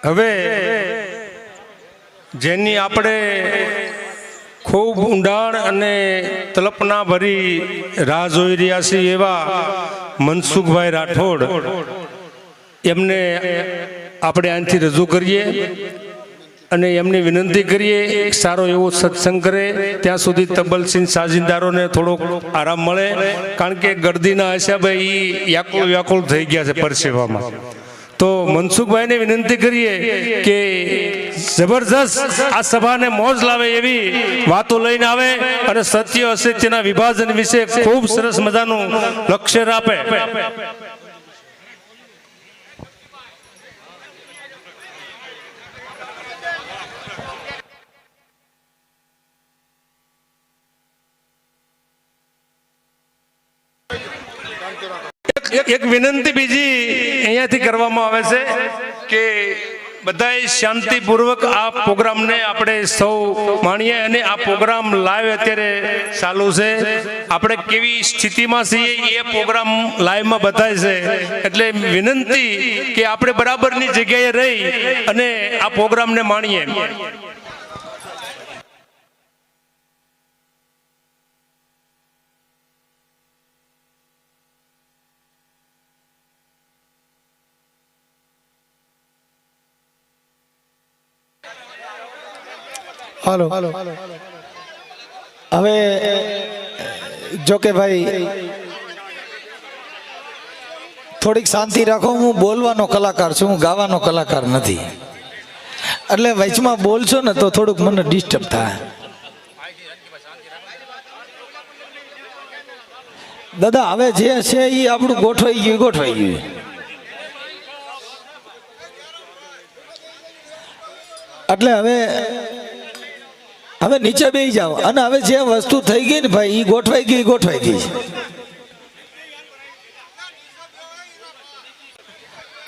હવે જેની આપણે ખૂબ ઊંડાણ અને તલપના ભરી રાહ જોઈ રહ્યા છીએ એવા મનસુખભાઈ રાઠોડ એમને આપણે અહીંથી રજૂ કરીએ અને એમની વિનંતી કરીએ સારો એવો સત્સંગ કરે ત્યાં સુધી તબલસિંહ સાજિંદારોને થોડોક આરામ મળે, કારણ કે ગરદીના હિસાબે એ વ્યાકુળ થઈ ગયા છે પરસેવામાં. તો મનસુખભાઈને વિનંતી કરીએ કે જબરજસ્ત આ સભાને મોજ લાવે એવી વાતો લઈને આવે અને સત્ય અસત્યના વિભાજન વિશે ખૂબ સરસ મજાનું લક્ષ્ય આપે. એક વિનંતી બીજી અહીંયાથી કરવામાં આવે છે કે બધાએ શાંતિપૂર્વક આ પ્રોગ્રામને આપણે સૌ માણીએ. અને આ પ્રોગ્રામ લાઈવ અત્યારે ચાલુ છે, આપણે કેવી સ્થિતિમાં છીએ એ પ્રોગ્રામ લાઈવમાં બતાવે છે. એટલે વિનંતી કે આપણે બરાબરની જગ્યાએ રહી અને આ પ્રોગ્રામને માણીએ. હાલો, હવે જો કે ભાઈ થોડીક શાંતિ રાખો. હું બોલવાનો કલાકાર છું, હું ગાવાનો કલાકાર નથી. એટલે વચમાં બોલશો ને તો થોડુંક મને ડિસ્ટર્બ થાય. દાદા હવે જે છે એ આપણું ગોઠવાઈ ગયું. એટલે હવે નીચે બેસી જાઓ અને હવે જે વસ્તુ થઈ ગઈ ને ભાઈ એ ગોઠવાઈ ગઈ છે.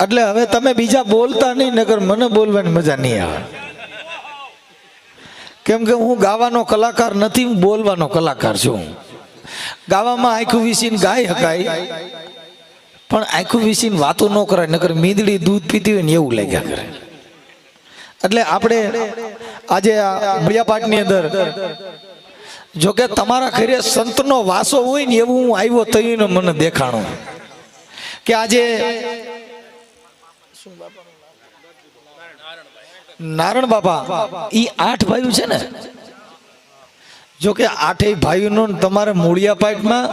એટલે હવે તમે બીજા બોલતા નહીં, નકર મને બોલવાની મજા નહીં આવે. કેમ કે હું ગાવાનો કલાકાર નથી, હું બોલવાનો કલાકાર છું. ગાવામાં આંખું વીસીને ગાઈ શકાય, પણ આંખું વીસીને વાતો ન કરાય, નકર મીંદડી દૂધ પીતી હોય ને એવું લાગ્યા કરે. એટલે આપણે આજે આ બળિયાપાટની અંદર જોકે તમારા ઘરે સંતનો વાસો હોય ને એવું હું આવ્યો તઈને મને દેખાણો કે આજે નારણ બાપા ઈ 8 ભાઈઓ છે ને. જોકે 8 ભાઈઓનો તમારે મૂળિયાપાટમાં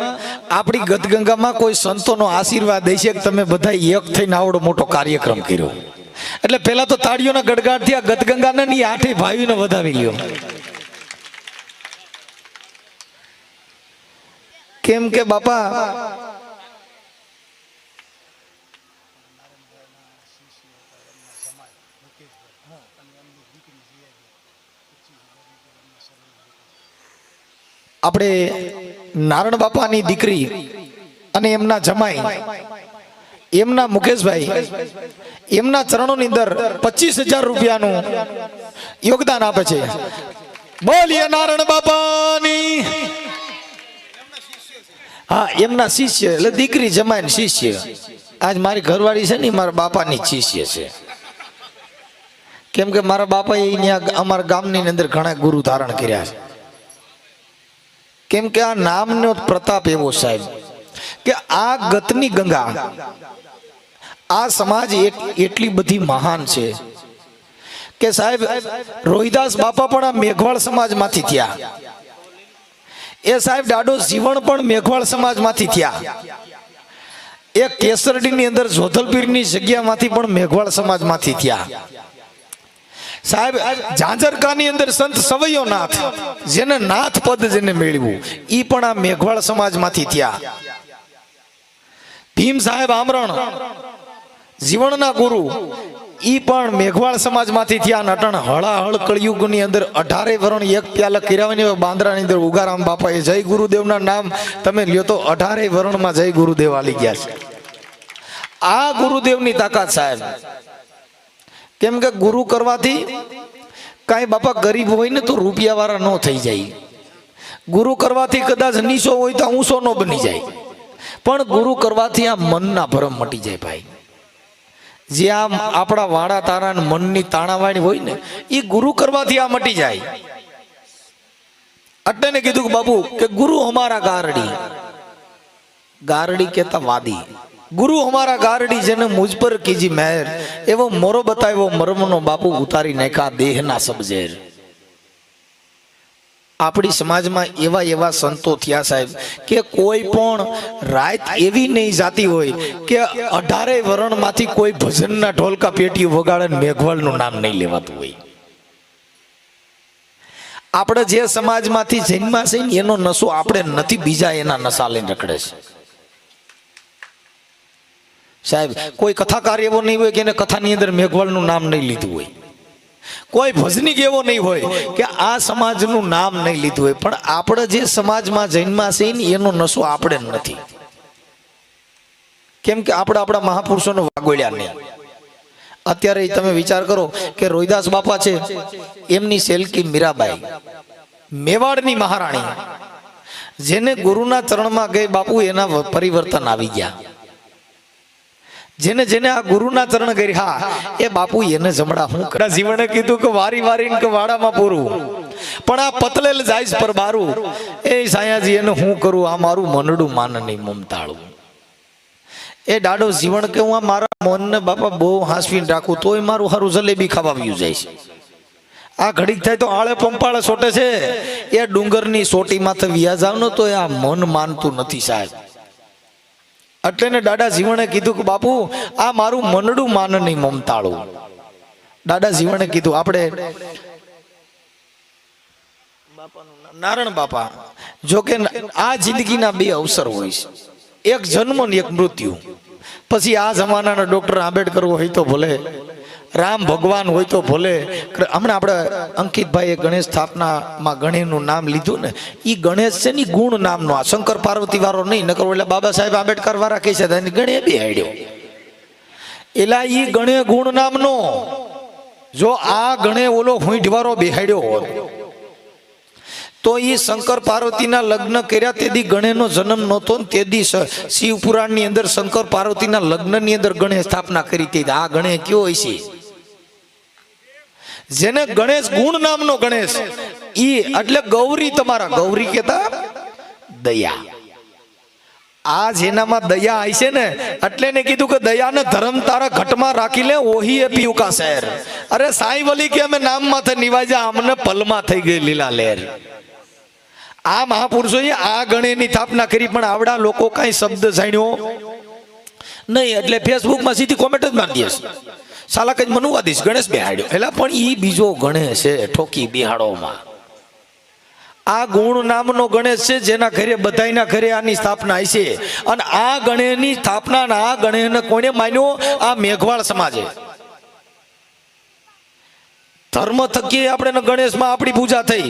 આપણી ગતગંગામાં કોઈ સંતોનો આશીર્વાદ દે છે કે તમે બધા એક થઈને આવડો મોટો કાર્યક્રમ કર્યો. એટલે પેલા તો તાળીઓના ગડગાડથી આ ગતગંગાના ની 8 ભાઈઓને વધાવી લ્યો. કેમ કે બાપા આપણે નારણ બાપાની દીકરી અને એમના જમાઈ એમના મુકેશભાઈ એમના ચરણોની અંદર 25,000 રૂપિયાનું યોગદાન આપે છે. બોલીએ નારણ બાપાની. હા, એમના શિષ્ય એટલે દીકરી જમાઈને શિષ્ય. આજ મારી ઘરવાળી છે ને મારા બાપાની શિષ્ય છે. કેમ કે મારા બાપાએ અહીંયા અમારા ગામની અંદર ઘણા ગુરુ ધારણ કર્યા છે. કેમ કે આ નામનો પ્રતાપ એવો સાહેબ કે આ ગતની ગંગા આ સમાજ એટલી બધી મહાન છે કે સાહેબ રોહિદાસ બાપા પણ આ મેઘવાળ સમાજમાંથી થયા. એ સાહેબ દાડો જીવણ પણ મેઘવાળ સમાજમાંથી થયા. એ કેસરડીની અંદર જોધલપીરની જગ્યામાંથી પણ મેઘવાળ સમાજમાંથી થયા. સાહેબ ઝાંઝરકાની અંદર સંત સવૈયો નાથ જેને નાથ પદ જેને મેળવ્યું ઈ પણ આ મેઘવાળ સમાજમાંથી થયા. ભીમ સાહેબ આમરણ જીવનના ગુરુ ઈ પણ મેઘવાળ સમાજમાંથી થયા. નટણ હળાહળ કળયુગની અંદર 18 વરણ એક પ્યાલા કિરાવાની બાંદ્રાની અંદર ઉગારામ બાપાએ જય ગુરુદેવના નામ તમે લ્યો તો 18 વરણમાં જય ગુરુદેવ આલી ગયા છે. આ ગુરુદેવની તાકાત સાહેબ. કેમ કે ગુરુ કરવાથી કાંઈ બાપા ગરીબ હોય ને તો રૂપિયા વાળા ન થઈ જાય. ગુરુ કરવાથી કદાચ નીચો હોય તો ઊંચો ન બની જાય, પણ ગુરુ કરવાથી આ મનના ભરમ મટી જાય ભાઈ. જે આમ આપણા વાડા તારા ને મનની તાણાવાણી હોય ને એ ગુરુ કરવાથી આ મટી જાય. એટલે ને કીધું કે બાપુ કે ગુરુ હમારા ગારડી, ગારડી કેતા વાદી, ગુરુ હમારા ગારડી જેને મુझ પર કીજી મહેર, એવો મોરો બતાવ્યો મરમનો બાપુ ઉતારી નાખ્યા દેહના સબજેર. આપણી સમાજમાં એવા એવા સંતો થયા સાહેબ કે કોઈ પણ રાત એવી નહીં જાતી હોય કે 18 વરણમાંથી કોઈ ભજનના ઢોલકા પેટી વગાડે ને મેઘવાળનું નામ નહીં લેવાતું હોય. આપણે જે સમાજમાંથી જન્મા છે ને એનો નશો આપણે નથી, બીજા એના નશા લઈને રખડે છે સાહેબ. કોઈ કથાકાર એવો નહીં હોય કે એને કથાની અંદર મેઘવાળનું નામ નહીં લીધું હોય, કોઈ ભજનીક એવો નહીં હોય કે આ સમાજનું નામ નહીં લીધું હોય, પણ આપણે જે સમાજમાં જન્મા છે ને એનો નશો આપણે નથી. કેમ કે આપણે આપણા મહાપુરુષોનો વાગોળ્યા નહીં. અત્યારે તમે વિચાર કરો કે રોહિદાસ બાપા છે, એમની સેલકી મીરાબાઈ મેવાડની મહારાણી, જેને ગુરુના ચરણમાં ગઈ બાપુ એના પરિવર્તન આવી ગયા. જેને જેને આ ગુરુના ચરણ કરી, હા એ બાપુ એને જમડા હું કરા જીવને કીધું કે વારી વારીને કે વાડામાં પૂરું, પણ આ પતલેલ જાય પર બારું, એ સાયાજી એને હું કરું, આ મારું મનડું માન નહીં મમતાળું. એ દાડો જીવન કે હું આ મારા મનને બાપા બહુ હાંસવીને રાખું તોય મારું હારું જલેબી ખાવા વ્યુ જાય છે. આ ઘડીક થાય તો આળે પંપાળે સોટે છે, એ ડુંગરની સોટીમાંથી વ્યા જાવ ને તો આ મન માનતું નથી સાહેબ. એટલે ને દાદા જીવણે કીધું કે બાપુ આ મારું મનડું માન નહીં મમતાળું. દાદા જીવણે કીધું આપણે નારાયણ બાપા, જો કે આ જિંદગીના બે અવસર હોય છે, એક જન્મ ને એક મૃત્યુ. પછી આ જમાનાના ડોક્ટર આંબેડકર હોય તો ભલે, રામ ભગવાન હોય તો ભલે. હમણાં આપણે અંકિતભાઈએ ગણેશ સ્થાપનામાં ગણેશનું નામ લીધું ને, એ ગણેશ છે ને ગુણ નામનો, આ શંકર પાર્વતી વાળો નહીં. નકર એટલે બાબા સાહેબ આંબેડકર વાળા કહે છે ગણે બે હાડ્યો, એલા ઈ ગણે ગુણ નામનો. જો આ ગણે ઓલો હુંઠ વાળો બેહાડ્યો હોત તો એ શંકર પાર્વતીના લગ્ન કર્યા તેથી ગણેશનો જન્મ નહોતો ને તેથી શિવ પુરાણની અંદર શંકર પાર્વતીના લગ્નની અંદર ગણેશ સ્થાપના કરી હતી. આ ગણેશ કયો હોય છે? જેને ગણેશ ગુણ નામનો ગણેશ, ઈ એટલે ગૌરી, તમારા ગૌરી કેતા દયા. આ જેનામાં દયા આવી છે ને, એટલે ને કીધું કે દયાને ધર્મ તારા ઘટમાં રાખી લે, ઓહી એ પીયું કા શહેર. અરે સાઈ વલી કે અમે નામ માથે નિવાજ્યા, અમને પલમાં થઈ ગઈ લીલા લહેર. આ મહાપુરુષોએ આ ગણેશની સ્થાપના કરી, પણ આવડા લોકો કઈ શબ્દ જાણ્યો નહીં. એટલે ફેસબુકમાં સીધી કોમેન્ટ જ મારી દે, સાલા કઈ મનુવાદીશ ગણેશ બેહાડ્યો. એટલે પણ ઈ બીજો ગણેશ છે, ઠોકી બિહાડોમાં. આ ગુણ નામનો ગણેશ છે, જેના ઘરે બધાયના ઘરે આની સ્થાપના આવી છે. અને આ ગણેશની સ્થાપના, આ ગણેશને કોને માન્યો? આ મેઘવાળ સમાજે. ધર્મ થકી આપણે ગણેશમાં આપણી પૂજા થઈ.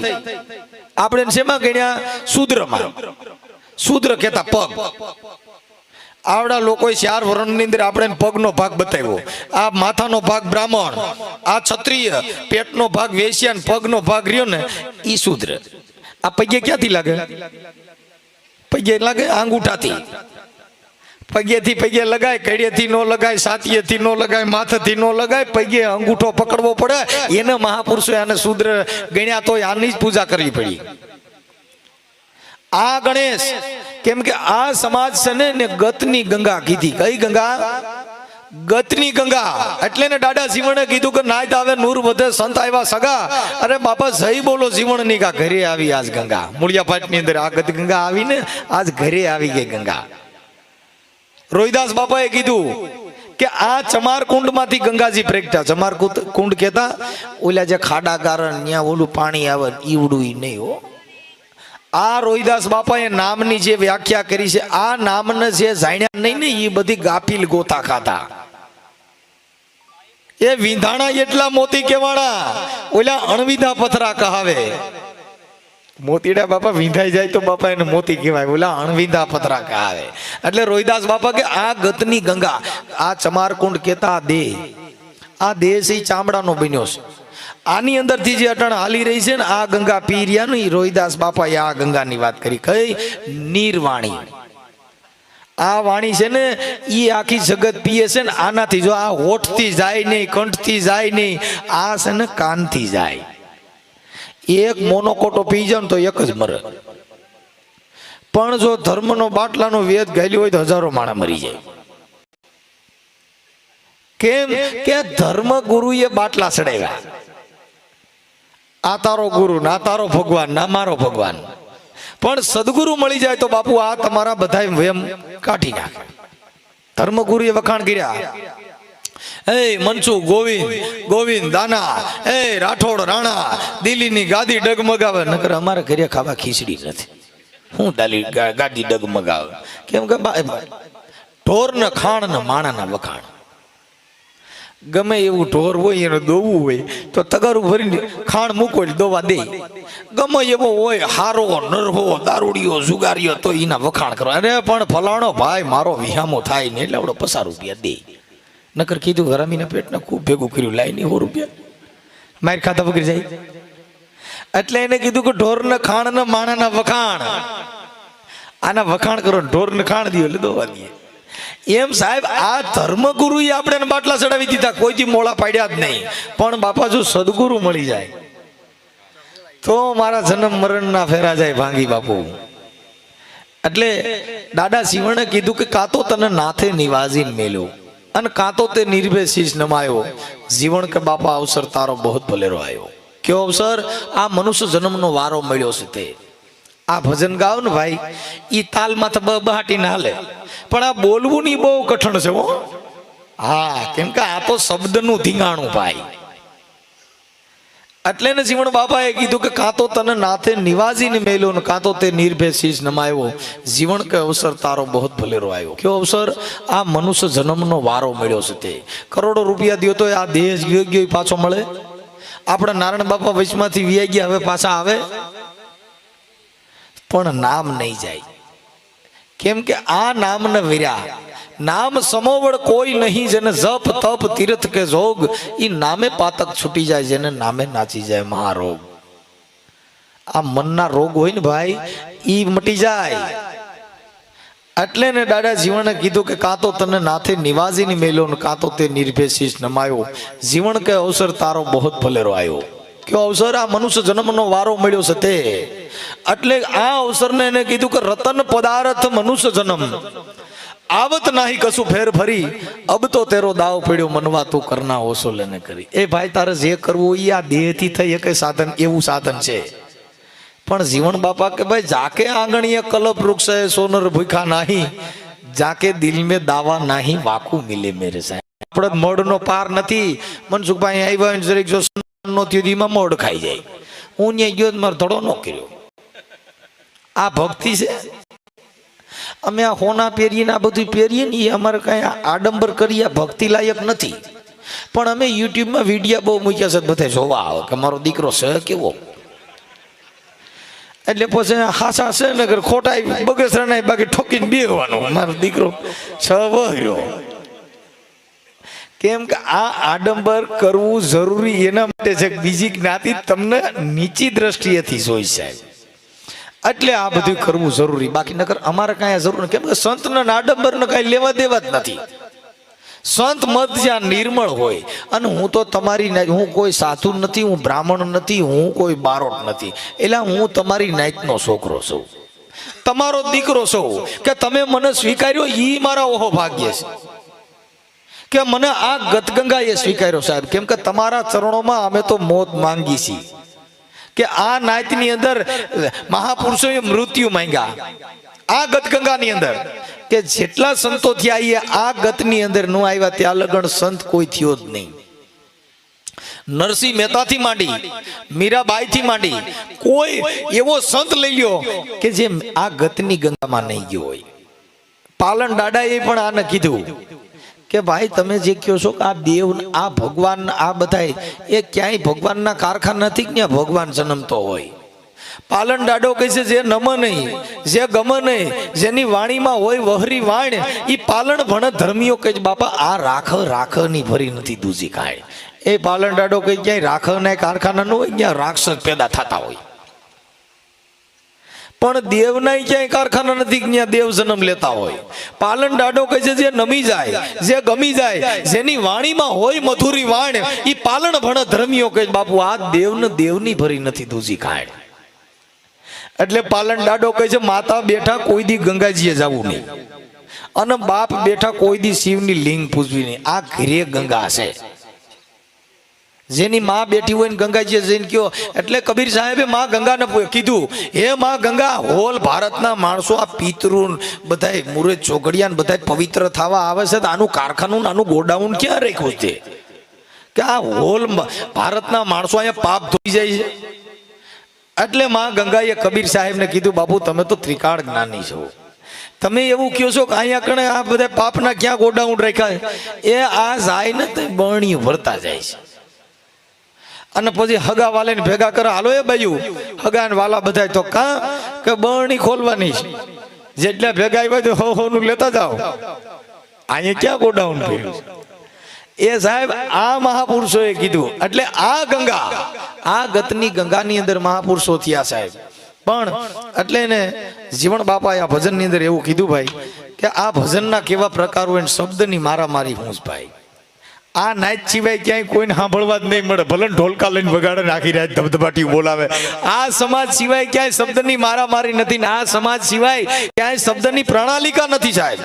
આપણે શેમાં ગણ્યા? શૂદ્રમાં. શૂદ્ર કહેતા પગ. આવડા લોકોએ 4 વર્ણની અંદર આપણે પગનો ભાગ બતાવ્યો. આ માથાનો ભાગ બ્રાહ્મણ, આ ક્ષત્રિય, પેટનો ભાગ વૈશ્ય, પગનો ભાગ રહ્યો ને ઈ શૂદ્ર. આ પગે ક્યાંથી લાગે? પગે લાગે આંગૂઠાથી. પગેથી પગે લગાય, કડીએથી નો લગાય, સાતીએથી નો લગાય, માથેથી નો લગાય, પગે અંગૂઠો પકડવો પડે. એને મહાપુરુષો આને શૂદ્ર ગણ્યા, તો આની જ પૂજા કરવી પડી. આ ગણેશ, કેમ કે આ સમાજ છે ને ગતની ગંગા કીધી. કઈ ગંગા? ગતની ગંગા. એટલે ને દાદા જીવણે કીધું કે નાયત આવે નૂર વધે, સંત આવ્યા સગા. અરે બાપા જય બોલો જીવણની કા ઘરે આવી આજ ગંગા. મૂળિયા પાટની અંદર આ ગત ગંગા આવીને આજ ઘરે આવી ગઈ ગંગા. રોહિદાસ બાપાએ કીધું કે આ ચમાર કુંડ માંથી ગંગાજી પ્રગટ્યા. ચમાર કુંડ કેતા ઓલા જે ખાડા કારણ ત્યાં ઓલું પાણી આવે ઈવડું નહીં હો. આ રોહિદાસ બાપાએ નામની જે વ્યાખ્યા કરી છે, આ નામને જે જાણ્યા નહીં ને એ બધી ગાફીલ ગોતા ખાતા. એ વિંધાણા એટલા મોતી કેવાણા, ઓલા અણવિધા પથરા કહાવે. મોતીડા બાપા વિંધાઈ જાય તો બાપા એને મોતી કહેવાય, ઓલા અણવિંધા પથરા કહાવે. એટલે રોહિદાસ બાપા કે આ ગતની ગંગા, આ ચમારકુંડ કેતા દેહ, આ દેહ છે ચામડાનો બન્યો છે. આની અંદરથી જે અટણ હાલી રહી છે ને આ ગંગા પી રહ્યા ને, રોહિદાસ બાપાએ આ ગંગાની વાત કરી. કઈ? નિર્વાણી. આ વાણી છે ને એ આખી જગત પીએ છે ને આનાથી. જો આ હોઠથી જાય નહીં, કંઠથી જાય નહીં, આ છે ને કાનથી જાય. એક મોનોકોટો પી જાવ ને તો એક જ મરે. પણ જો ધર્મનો બાટલાનો વેદ ગાલ્યો હોય તો હજારો માણસ મરી જાય. કેમ કે ધર્મ ગુરુએ બાટલા ચડાવ્યા. આ તારો ગુરુ, ના તારો ભગવાન, ના મારો ભગવાન. પણ સદગુરુ મળી જાય તો બાપુ આ તમારા બધા વેમ કાઢી નાખે. ધર્મગુરુએ વખાણ કર્યા, એ મનસુખ ગોવિંદ, ગોવિંદ દાના, એ રાઠોડ રાણા, દિલ્હીની ગાદી ડગમગાવે. નકર અમારે ઘરે ખાવા ખીચડી નથી. હું ગાદી ડગમગાવે? કેમ કે ઢોર ને ખાણ ને માણાના વખાણ. ગમે એવું ઢોર હોય એને દોવું હોય તો તગારું ભરીને ખાણ મૂકો એટલે દોવા દે. ગમે એવો હોય હારો નરહો દારૂડિયો જુગારીયો તો એના વખાણ કરો. અરે પણ ફલાણો ભાઈ મારો વિહામો થાય ને એટલે આપણે 50 રૂપિયા દે. નકર કીધું હરામીના પેટને ખૂબ ભેગું કર્યું, લાઈ નહીં 100 રૂપિયા માર ખાતા વગર જાય. એટલે એને કીધું કે ઢોર ને ખાણ ને માણાના વખાણ. આના વખાણ કરો, ઢોર ને ખાણ દો એટલે દોવા દે. એમ સાહેબ આ ધર્મગુરુએ આપણે બાટલા ચડાવી દીધા, કોઈથી મોળા પાડ્યા જ નહીં. પણ બાપા જો સદગુરુ મળી જાય તો મારા જન્મ મરણના ફેરા જાય ભાંગી બાપુ. એટલે દાદા શિવણે કીધું કે કાં તો તને નાથે નિવાજીને મેલ્યો અને કાં તો તે નિર્ભય શીશ નમાયો. જીવન કે બાપા અવસર તારો બહુ ભલેરો આવ્યો. કયો અવસર? આ મનુષ્ય જન્મનો વારો મળ્યો છે. તે આ ભજન ગાવ ને ભાઈ, ઈ તાલમાં તો બહાટી ના હાલે, પણ આ બોલવું ની બહુ કઠણ છે હો. હા, કેમ કે આ તો શબ્દનું ધીંગાણું ભાઈ. એટલે ને જીવણ બાપાએ કીધું કે કાં તો તને નાથે નિવાજીને મેલ્યો ને કાં તો તે નિર્ભય શીશ નમાયો. જીવન કે અવસર તારો બહુ ભલેરો આવ્યો. કયો અવસર? આ મનુષ્ય જન્મનો વારો મળ્યો છે. તે કરોડો રૂપિયા દો તો આ દેહ ગયો પાછો મળે? આપણા નારાયણ બાપા વચમાંથી વિયા ગયા, હવે પાછા આવે? પણ નામ નહીં જાય. કેમ કે આ નામ ને વીર્યા નામ સમોવડ કોઈ નહીં. જેને જપ તપ તીર્થ કે જોગ, ઈ નામે પાતક છૂટી જાય. જેને નામે નાચી જાય મહારોગ. આ મનના રોગ હોય ને ભાઈ, ઈ મટી જાય. એટલે ને દાદા જીવણે કીધું કે કાં તો તને નાથે નિવાજીને મેલ્યો ને કાં તો તે નિર્ભય શીશ નમાયો. જીવન કે અવસર તારો બહુ ભલેરો આવ્યો. કયો અવસર? આ મનુષ્ય જન્મનો વારો મળ્યો છે. તે એટલે આ અવસરને એને કીધું કે રતન પદાર્થ મનુષ્ય જન્મ આવત નાહી કશું ફેર ફરી. અબ તો તેરો દાવ પડ્યો મનવા તું કરના ઓસો લેને કરી. એ ભાઈ તારે જે કરવું એ આ દેહથી થઈ એક સાધન, એવું સાધન છે. પણ જીવન બાપા કે ભાઈ જાકે આંગણીએ કલપ વૃક્ષ હે સોનર ભૂખા નાહી, જાકે દિલ મેં દાવા નાહી વાકુ મિલે મેરે સાહેબ. આપણે મોડનો પાર નથી. મનસુખભાઈ આવ્યા જરીક જો નો થયો મોડ ખાઈ જાય. હું ત્યાં ગયો મારો ધડો ન કર્યો. આ ભક્તિ છે. અમે આ હોના પહેરીએ ને આ બધું પહેરીએ ને એ અમારે કાંઈ આડંબર કરી આ ભક્તિ લાયક નથી. પણ અમે યુટ્યુબમાં વિડીયા બહુ મૂક્યા છે, બધા જોવા આવે કે મારો દીકરો છે કેવો. એટલે પછી હાસા છે ને ખોટા બગસરા બાકી ઠોકીને બેહવાનું, મારો દીકરો છ વહ્યો. કેમ કે આ આડંબર કરવું જરૂરી એના માટે છે બીજી જ્ઞાતિ તમને નીચી દ્રષ્ટિએથી જોઈ સાહેબ. એટલે આ બધું કરવું જરૂરી. બાકી નકર અમારે કાંઈ જરૂર નથી. કેમ કે સંતને આડંબરને કાંઈ લેવા દેવા જ નથી. સંત મત જ્યાં નિર્મળ હોય. અને હું તો તમારી, હું કોઈ સાધુ નથી, હું બ્રાહ્મણ નથી, હું કોઈ બારોટ નથી. એટલે હું તમારી નાતનો છોકરો છું, તમારો દીકરો છું. કે તમે મને સ્વીકાર્યો એ મારા ઓહો ભાગ્ય છે કે મને આ ગતગંગાએ સ્વીકાર્યો સાહેબ. કેમ કે તમારા ચરણોમાં અમે તો મોત માંગી છીએ. કે આ નાતની અંદર મહાપુરુષોએ મૃત્યુ માંગ્યા. આ ગતગંગાની અંદર કે જેટલા સંતો થયા એ આ ગતની અંદર નો આવ્યા ત્યાં લગણ સંત કોઈ થયો જ નહીં. નરસિંહ મહેતાથી માંડી મીરાબાઈથી માંડી કોઈ એવો સંત લઈ લ્યો કે જે આ ગતની ગંગામાં નહીં ગયો હોય. પાલન દાદાએ પણ આને કીધું કે ભાઈ તમે જે કહો છો કે આ દેવ આ ભગવાન આ બધા એ ક્યાંય ભગવાનના કારખાના નથી, ત્યાં ભગવાન જન્મતો હોય. પાલન દાડો કહે છે જે નમ નહીં, જે ગમ નહીં, જેની વાણીમાં હોય વહરી વાણ, એ પાલન ભણ ધર્મીઓ કહે બાપા આ રાખ રાખ ની ભરી નથી દૂજી કાંઈ. એ પાલન દાડો કહે ક્યાંય રાખ ના કારખાના ન હોય, ત્યાં રાક્ષસ પેદા થતા હોય. પણ દેવના ક્યાંય કારખાના નથી કે ત્યાં દેવ જન્મ લેતા હોય. પાલન દાડો કહે છે જે નમી જાય, જે ગમી જાય, જેની વાણીમાં હોય મધુરી વાણ, ઈ પાલન ભણ ધર્મીઓ કહે બાપુ આ દેવને દેવની ભરી નથી દૂજી ખાણ. એટલે પાલન દાડો કહે છે માતા બેઠા કોઈ દી ગંગાજીએ જવું નહીં, અને બાપ બેઠા કોઈ દી શિવની લિંગ પૂજવી નહીં. આ ઘરે ગંગા છે. જેની માં બેઠી હોય ને ગંગાજીએ જઈને કયો, એટલે કબીર સાહેબે માં ગંગાને કીધું, હે માં ગંગા, હોલ ભારતના માણસો આ પિતૃ બધાય મુરે ચોઘડિયા ને બધાય પવિત્ર થવા આવે છે, તો આનું કારખાનું આનું ગોડાઉન ક્યાં રાખ્યું છે કે આ હોલ ભારતના માણસો અહીંયા પાપ ધોઈ જાય છે? એટલે માં ગંગાએ કબીર સાહેબને કીધું, બાપુ તમે તો ત્રિકાળ જ્ઞાની છો, તમે એવું કહો છો કે અહીંયા કણે આ બધા પાપના ક્યાં ગોડાઉન રાખ્યા? એ આ જાય ને તે બરણી ભરતા જાય છે. અને પછી હગા વાલે ને ભેગા કરે, હાલો એ બાજુ હગા ને વાલા બધા તો કા કે બરણી ખોલવાની છે, જેટલા ભેગા આવ્યા હો હો નું લેતા જાઓ, અહીંયા ક્યાં ગોડાઉન કર્યું? એ સાહેબ આ મહાપુરુષોએ કીધું. એટલે આ ગંગા, આ ગતની ગંગાની અંદર મહાપુરુષો થયા સાહેબ. પણ એટલે એને જીવન બાપાએ આ ભજનની અંદર એવું કીધું ભાઈ કે આ ભજનના કેવા પ્રકાર હોય, શબ્દની મારામારી હું જ ભાઈ. આ નાચ સિવાય ક્યાંય કોઈને સાંભળવા જ નહીં મળે, ભલે ઢોલકા લઈને વગાડે આખી રાત ધબધબાટી બોલાવે. આ સમાજ સિવાય ક્યાંય શબ્દની મારામારી નથી ને આ સમાજ સિવાય ક્યાંય શબ્દની પ્રણાલિકા નથી સાહેબ.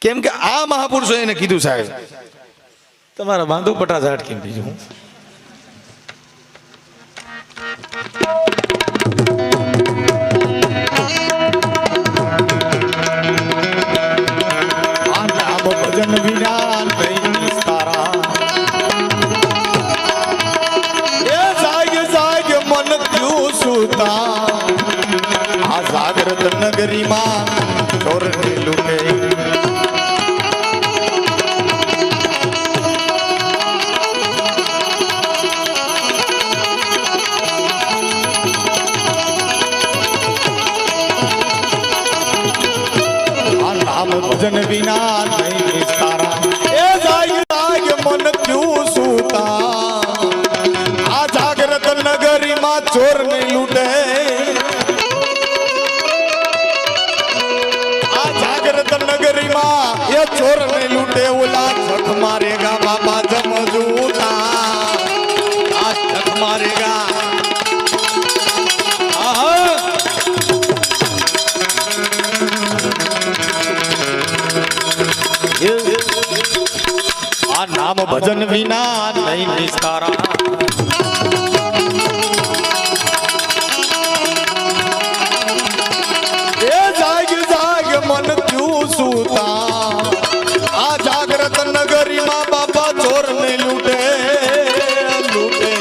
કેમ કે આ મહાપુરુષો એને કીધું સાહેબ. તમારા બાંધો પટા ઝાટકીને બીજું ભજન વિના આ જાગ્રત નગરીમાં ચોરની લૂટે. આ નામ ભજન વિના નહીં વિસ્તારા, એ જાગ જાગ મન ક્યું સૂતા. આ જાગ્રત નગરીમાં ચોર નહીં લૂટે. આ જાગ્રત નગરીમાં એ ચોર નહીં લૂટે. ઓલા છક મારેગા બાબા જમજૂતા. આ છક મારેગા. આ નામ ભજન વિના નહીં નિસ્તારા. મન ક્યું સૂતા. આ જાગ્રત નગરીમાં બાપા ચોર ને લૂટે લૂટે.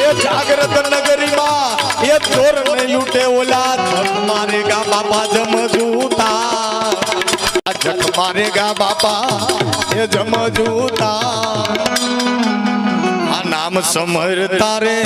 એ જાગ્રત નગરીમાં એ ચોર ને લૂટે. ઓલા જખ મારેગા બાપા જમજૂતા. આ જખ મારેગા બાપા એ જમજૂતા. આ નામ સમરતા રે.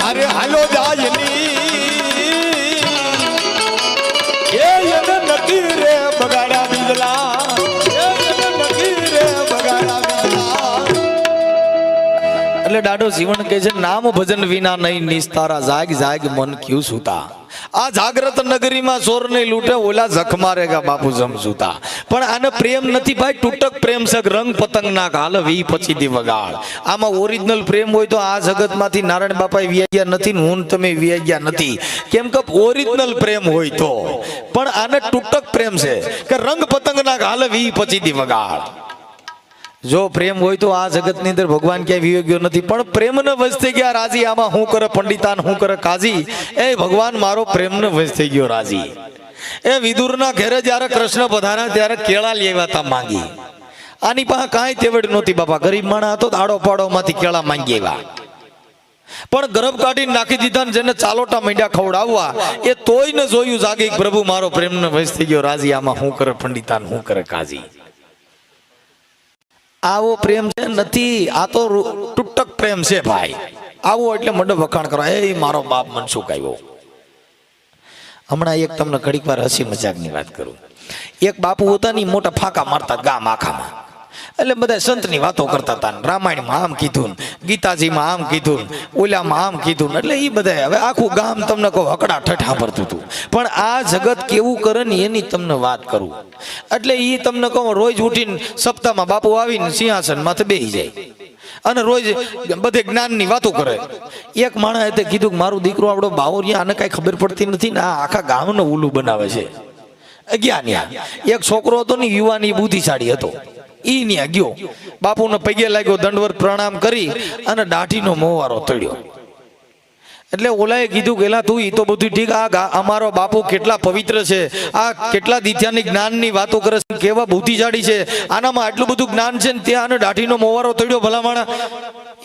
હારે હાલો જાય ની એ એને નકી રે બગાડા બીજલા. એ એને નકી રે બગાડા બીજલા. એટલે દાડો જીવન કહે છે નામ ભજન વિના નહીં નિસ્તારા. જાગ જાગ મન ક્યું સૂતા. આ જાગ્રત નગરીમાં ચોર નહીં લૂટે. ઓલા જખ મારેગા બાપુ જમજૂતા. પણ આને પ્રેમ નથી ભાઈ, તૂટક પ્રેમ છે. રંગ પતંગ ના ગાલ વી પછી દી વગાડ. આમાં ઓરિજિનલ પ્રેમ હોય તો આ જગતમાંથી નારાયણ બાપા વ્યાજ્યા નથી ને હું તમે વ્યાજ્યા નથી. કેમ કે ઓરિજિનલ પ્રેમ હોય તો. પણ આને તૂટક પ્રેમ છે કે રંગ પતંગ ના ગાલ વી પછી દી વગાડ. જો પ્રેમ હોય તો આ જગતની અંદર ભગવાન ક્યાંય વિયોગ્યો નથી, પણ પ્રેમને વશ થઈ ગયા રાજી. આમાં હું કરે પંડિતાન હું કરે કાજી, એ ભગવાન મારો પ્રેમને વશ થઈ ગયો રાજી. એ વિદુરના ઘેરે જ્યારે કૃષ્ણ પધાર્યા ત્યારે કેળા લેવા તા માંગી. આની પાસે કાંઈ તેવડ નહોતી બાપા, ગરીબ માણસ હતો, આડો પાડોમાંથી કેળા માંગી આવ્યા. પણ ગરબ કાઢીને નાખી દીધા ને જેને ચાલોટા માંડ્યા ખવડાવવા, એ તોય ને જોયું જાગી પ્રભુ મારો પ્રેમને વશ થઈ ગયો રાજી. આમાં હું કરે પંડિતાન હું કરે કાજી. આવો પ્રેમ છે નથી, આ તો તૂટક પ્રેમ છે ભાઈ. આવો એટલે મંડપ વખાણ કરો, એ મારો બાપ મનસુખ આવ્યો. હમણાં એક તમને ઘડીક વાર હસી મજાકની વાત કરું. એક બાપુ હતા ને મોટા ફાંકા મારતા ગામ આખામાં. એટલે બધા સંતની વાતો કરતા હતા, રામાયણમાં આમ કીધું, ગીતાજીમાં આમ કીધું, ઓલામાં આમ કીધું. એટલે એ બધા હવે આખું ગામ તમને કહો હકડા ઠઠા ભરતું હતું. પણ આ જગત કેવું કરે ને એની તમને વાત કરું. એટલે એ તમને કહો રોજ ઉઠીને સપ્તાહમાં બાપુ આવીને સિંહાસન માથે બેસી જાય અને રોજ બધે જ્ઞાનની વાતો કરે. એક માણસે કીધું કે મારું દીકરો આપણો બાવરિયા, આને કાંઈ ખબર પડતી નથી ને આ આખા ગામને ઉલ્લું બનાવે છે. અગિયાર એક છોકરો હતો ને યુવાની બુદ્ધિશાળી હતો, ઈ ન્યા ગયો, બાપુને પગે લાગ્યો, દંડવત પ્રણામ કરી અને દાઢીનો મોવારો તળ્યો. એટલે ઓલાએ કીધું કે એલા તું ઈ તો બધું ઠીક, આ અમારો બાપુ કેટલા પવિત્ર છે, આ કેટલા દિત્યાની જ્ઞાનની વાતો કરે છે, કેવા બુદ્ધિશાળી છે, આનામાં આટલું બધું જ્ઞાન છે ને ત્યાં આને દાઢીનો મોવારો તળ્યો ભલામણા.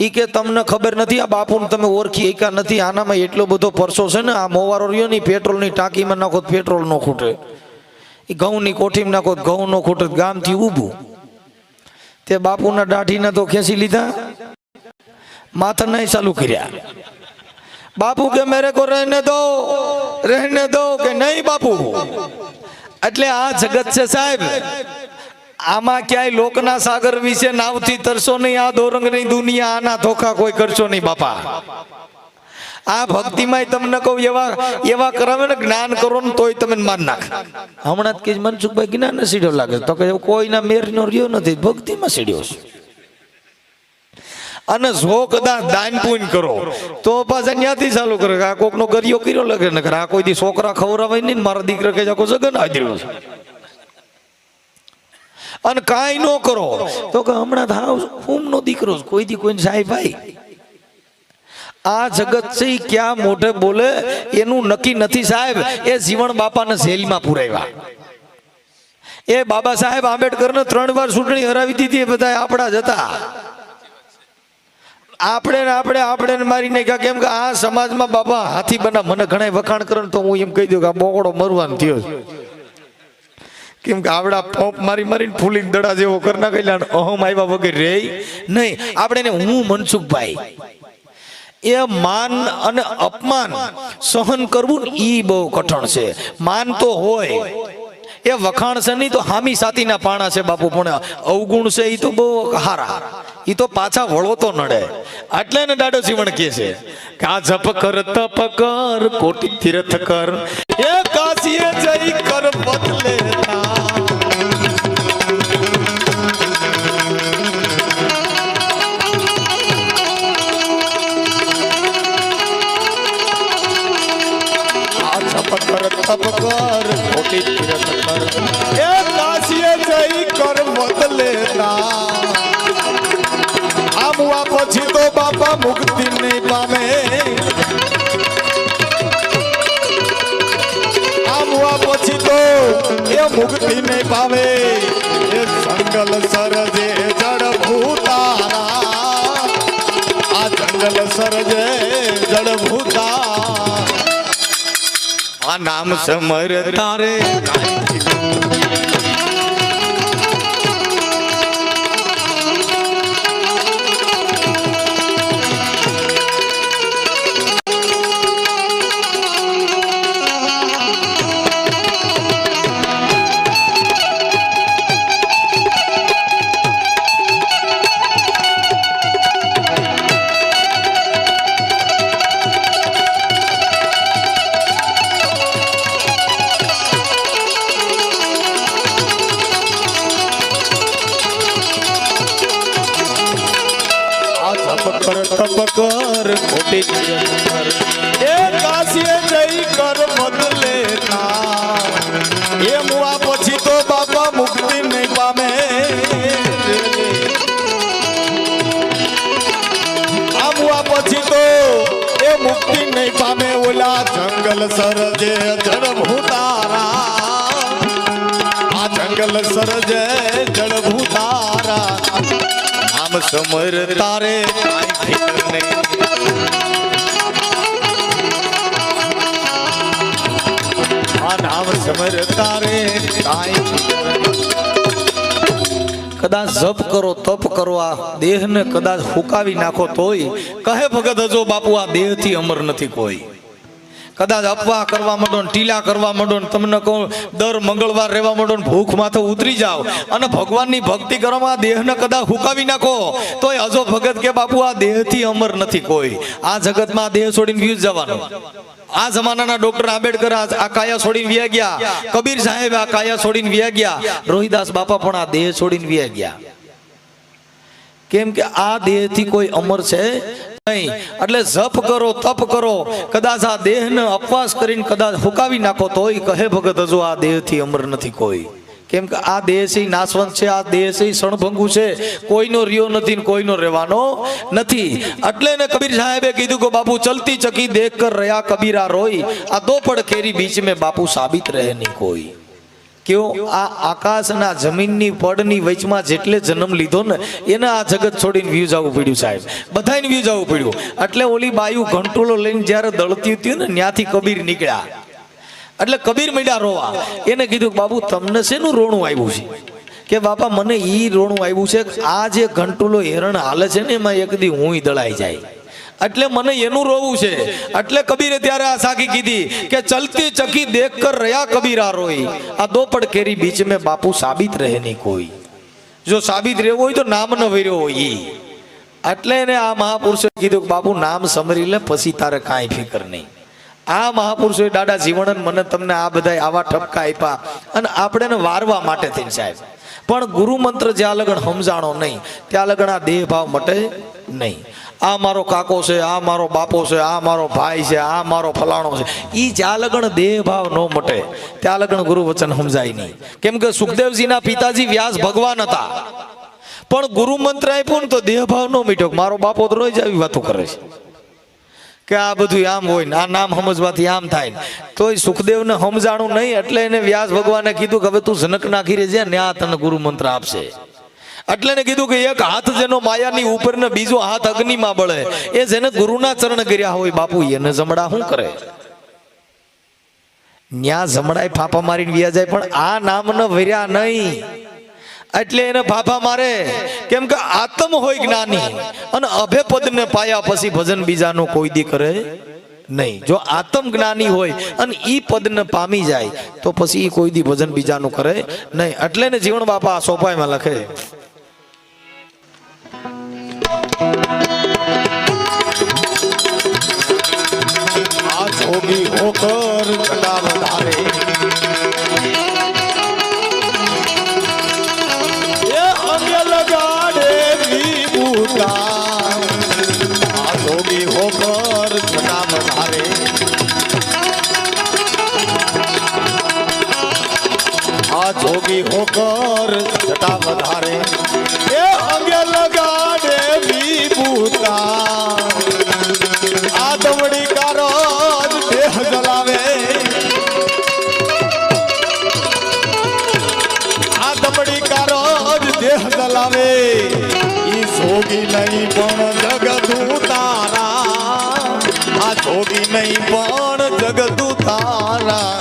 ઈ કે તમને ખબર નથી, આ બાપુને તમે ઓળખી એકા નથી, આનામાં એટલો બધો પરસો છે ને, આ મોવારો રહ્યો ને પેટ્રોલની ટાંકીમાં નાખો પેટ્રોલ નો ખૂટે, એ ઘઉંની કોઠીમાં નાખો ઘઉં નો ખૂટે, ગામથી ઊભું. તે બાપુના દાઢીને તો ખેંચી લીધા, માથા નહીં ચાલુ કર્યા. બાપુ કે મેરે કો રહેને દો કે નહીં બાપુ. એટલે આ જગત છે સાહેબ, આમાં ક્યાંય લોકના સાગર વિશે નાવથી તરશો નહીં. આ દોરંગની દુનિયા, આના ધોખા કોઈ કરશો નહીં બાપા. આ ભક્તિમાં તમને કહું એવા કરાવે ને જ્ઞાન કરો ને તોય તમે માર નાખ. હમણાં જ કે મનસુખભાઈ જ્ઞાન સીડ્યો લાગે તો કે કોઈના મેરનો રહ્યો નથી, ભક્તિમાં સીડ્યો છે. અને જો કદાચ દાન પુણ્ય કરો તો પાછા ત્યાંથી ચાલુ કરે કે આ કોકનો ગરિયો કર્યો લાગે ને આ કોઈ દી છોકરા ખવડાવાય નહીં, મારા દીકરા કે જાકો સગન આદર્યો છે. અને કાંઈ ન કરો તો કે હમણાં થાવ ફૂમનો દીકરો કોઈ દી કોઈને સાહેબ ભાઈ. આ જગત છે ક્યાં મોઢે બોલે એનું નક્કી નથી સાહેબ. એ જીવણ બાપાને જેલમાં પુરાવ્યા. એ બાબા સાહેબ આંબેડકરને 3 વાર ચૂંટણી હરાવી દીધી, એ બધા આપણા જ હતા. આપણે મારી નાખ્યા. કેમ કે આ સમાજમાં બાબા હાથી બના, મને ઘણા વખાણ કરે તો હું એમ કહી દઉં કે આ બોકડો મરવાનો થયો. કેમ કે આવડા પોપ મારીને ફૂલીને દડા જેવો કરી નાખેલા, અહમ આવ્યા વગર રે નહીં. આપણે હું મનસુખભાઈ, એ માન અને અપમાન સહન કરવું ને ઈ બહુ કઠણ છે. માન તો હોય, એ વખાણ છે નહીં તો હામી સાતીના પાણા છે બાપુ, પણ અવગુણ છે એ તો બહુ હારા, એ તો પાછા વળો તો નડે. એટલે ને દાડો જીવન કે છે કે આ જપ કર તપ કર કોટી તીર્થ કર, એ કાશીએ જઈ કર બદલે તપ કર કોટી તીર્થ કર, એ કાશીએ જઈ કર બદલે આમ હુઆ પછી તો બાપા મુક્તિ નહીં પામે. આમ હુઆ પછી તો એ મુક્તિ નહીં પામે. એ જંગલ સરજે જડ ભૂતારા, આ જંગલ સરજે જડ ભૂતા, આ નામ સમર તારે તપ કર ખોટી કર, એ કાશીએ જઈ કર બદલે ના. એ મુઆ પછી તો બાપા મુક્તિ નહીં પામે. જંગલ સરજે જળભૂતારા, આ જંગલ સરજે જળભૂતારા, આમ સમર તારે કાંઈ ફિકર નહીં. આ નામ સમર તારે કાંઈ ફિકર નહીં. કદાચ જપ કરો તપ કરો આ દેહને કદાચ ફૂંકાવી નાખો તોય કહે ભગત હજો બાપુ આ દેહથી અમર નથી કોઈ. કદાચ અપવાહ કરવા માંડો ને ટીલા કરવા માંડો ને તમને કહું દર મંગળવાર રહેવા માંડો ને ભૂખ માથે ઉતરી જાઓ અને ભગવાનની ભક્તિ કરવામાં આ દેહને કદાચ ફૂંકાવી નાખો તોય હજો ભગત કે બાપુ આ દેહથી અમર નથી કોઈ. આ જગતમાં દેહ છોડીને વ્યૂઝ જવાનું. આ જમાનાના ડોક્ટર આંબેડકર આ કાયા છોડીને વ્યા ગયા, કબીર સાહેબ આ કાયા છોડીને વ્યા ગયા, રોહિદાસ બાપા પણ આ દેહ છોડીને વ્યા ગયા. કેમ કે આ દેહથી કોઈ અમર છે નહીં. એટલે જપ કરો તપ કરો કદાચ આ દેહને અપવાસ કરીને કદાચ ફૂંકાવી નાખો તોય કહે ભગત હજુ આ દેહથી અમર નથી કોઈ. કેમ કે આ દેહ છે નાશવંત છે, આ દેહ છે ક્ષણભંગુ છે, કોઈનો રિયો નથી ને કોઈનો રહેવાનો નથી. એટલે ને કબીર સાહેબે કીધું કે બાપુ ચલતી ચકી દેખ કર રહ્યા કબીરા રોઈ, આ દો પડ કેરી બીચ में બાપુ સાબિત રહે નહીં કોઈ. કેવો આ આકાશના જમીનની પડની વચમાં જેટલે જન્મ લીધો ને એને આ જગત છોડીને વ્યૂ જવું પડ્યું સાહેબ, બધાને વ્યૂ જવું પડ્યું. એટલે ઓલી બાયુ ઘંટોલો લઈને જ્યારે દળતી હતી ને ત્યાંથી કબીર નીકળ્યા. એટલે કબીર મીડા રોવા. એને કીધું કે બાબુ તમને શેનું રોણું આવ્યું છે? કે બાપા મને ઈ રોણું આવ્યું છે આ જે ઘંટોલો હેરણ હાલે છે ને એમાં એક દી હું દળાઈ જાય, એટલે મને એનું રોવું છે. એટલે કબીરે ત્યારે આ સાખી કીધી કે ચલતી ચકી દેખ કર રહ્યા કબીરા રોઈ, આ દો પડ કેરી બીચ में બાપુ સાબિત રહે નહીં કોઈ. જો સાબિત રહેવું હોય તો નામ ન વર્યો હોય ઈ. એટલે એને આ મહાપુરુષે કીધું કે બાપુ નામ સમરી લે પછી તારે કાંઈ ફિકર નહીં. આ મહાપુરુષોએ દાદા જીવન મને તમને આ બધા આવા ઠપકા આપ્યા અને આપણે એને વારવા માટે થઈને સાહેબ. પણ ગુરુ મંત્ર જ્યાં લગન સમજાણો નહીં ત્યાં લગન આ દેહ ભાવ મટે નહીં. આ મારો કાકો છે, આ મારો બાપો છે, આ મારો ભાઈ છે, આ મારો ફલાણો છે, ઈ જ્યાં લગન દેહ ભાવ ન મટે ત્યાં લગન ગુરુ વચન સમજાય નહીં. કેમ કે સુખદેવજીના પિતાજી વ્યાસ ભગવાન હતા, પણ ગુરુ મંત્ર આપ્યું ને તો દેહ ભાવ ન મીટ્યો. મારો બાપો તો રોજ આવી વાતો કરે છે કે આ બધું આમ હોય ને આ નામ સમજવાથી આમ થાય ને, તોય સુખદેવને સમજાણું નહીં. એટલે એને વ્યાસ ભગવાને કીધું કે હવે તું જનક નાખી રે જ્યાં ત્યાં તને ગુરુ મંત્ર આપશે. એટલે એને કીધું કે એક હાથ જેનો માયાની ઉપર ને બીજો હાથ અગ્નિમાં બળે, એ જેને ગુરુના ચરણ કર્યા હોય બાપુ એને જમડા શું કરે? ન્યા જમડાય ફાફા મારીને વ્યા જાય, પણ આ નામ ન વર્યા નહીં એટલે એને ફાફા મારે. કેમ કે આત્મ હોય જ્ઞાની અને અભે પદ ને પાયા પછી ભજન બીજાનું કોઈ દી કરે નહીં. જો આત્મ જ્ઞાની હોય અને ઈ પદ ને પામી જાય તો પછી ઈ કોઈ દી ભજન બીજાનું કરે નહીં. એટલે ને જીવન બાપા સોપાઈમાં લખે આ જોગી હોકર ઘટા વધારે, એ અંગે લગાડે વિભૂતા, આ જોગી હોકર ઘટા વધારે, આ જોગી હોકર ઘટા વધારે, એ અંગે લગાડે વિભૂતા, આ દમડી કારો દેહ જલાવે, આ દમડી કારો દેહ જલાવે, ઈ જોગી નહીં પણ જગતું તારા, આ જોગી નહીં પણ જગતું તારા.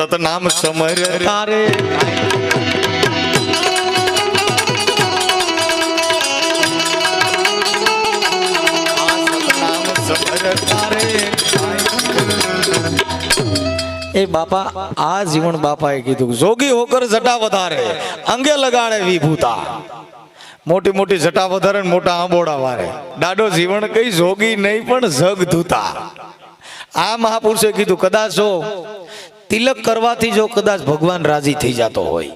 સતનામ સમરતા રે એ બાપા આ જીવન બાપાએ કીધું જોગી હોકર જટા વધારે અંગે લગાડે વિભૂતા મોટી મોટી જટા વધારે ને મોટા આંબોડા વારે દાડો જીવન કઈ જોગી નહીં પણ જગ ધૂતા આ મહાપુરુષે કીધું કદાચ જો તિલક કરવાથી જો કદાચ ભગવાન રાજી થઈ જતો હોય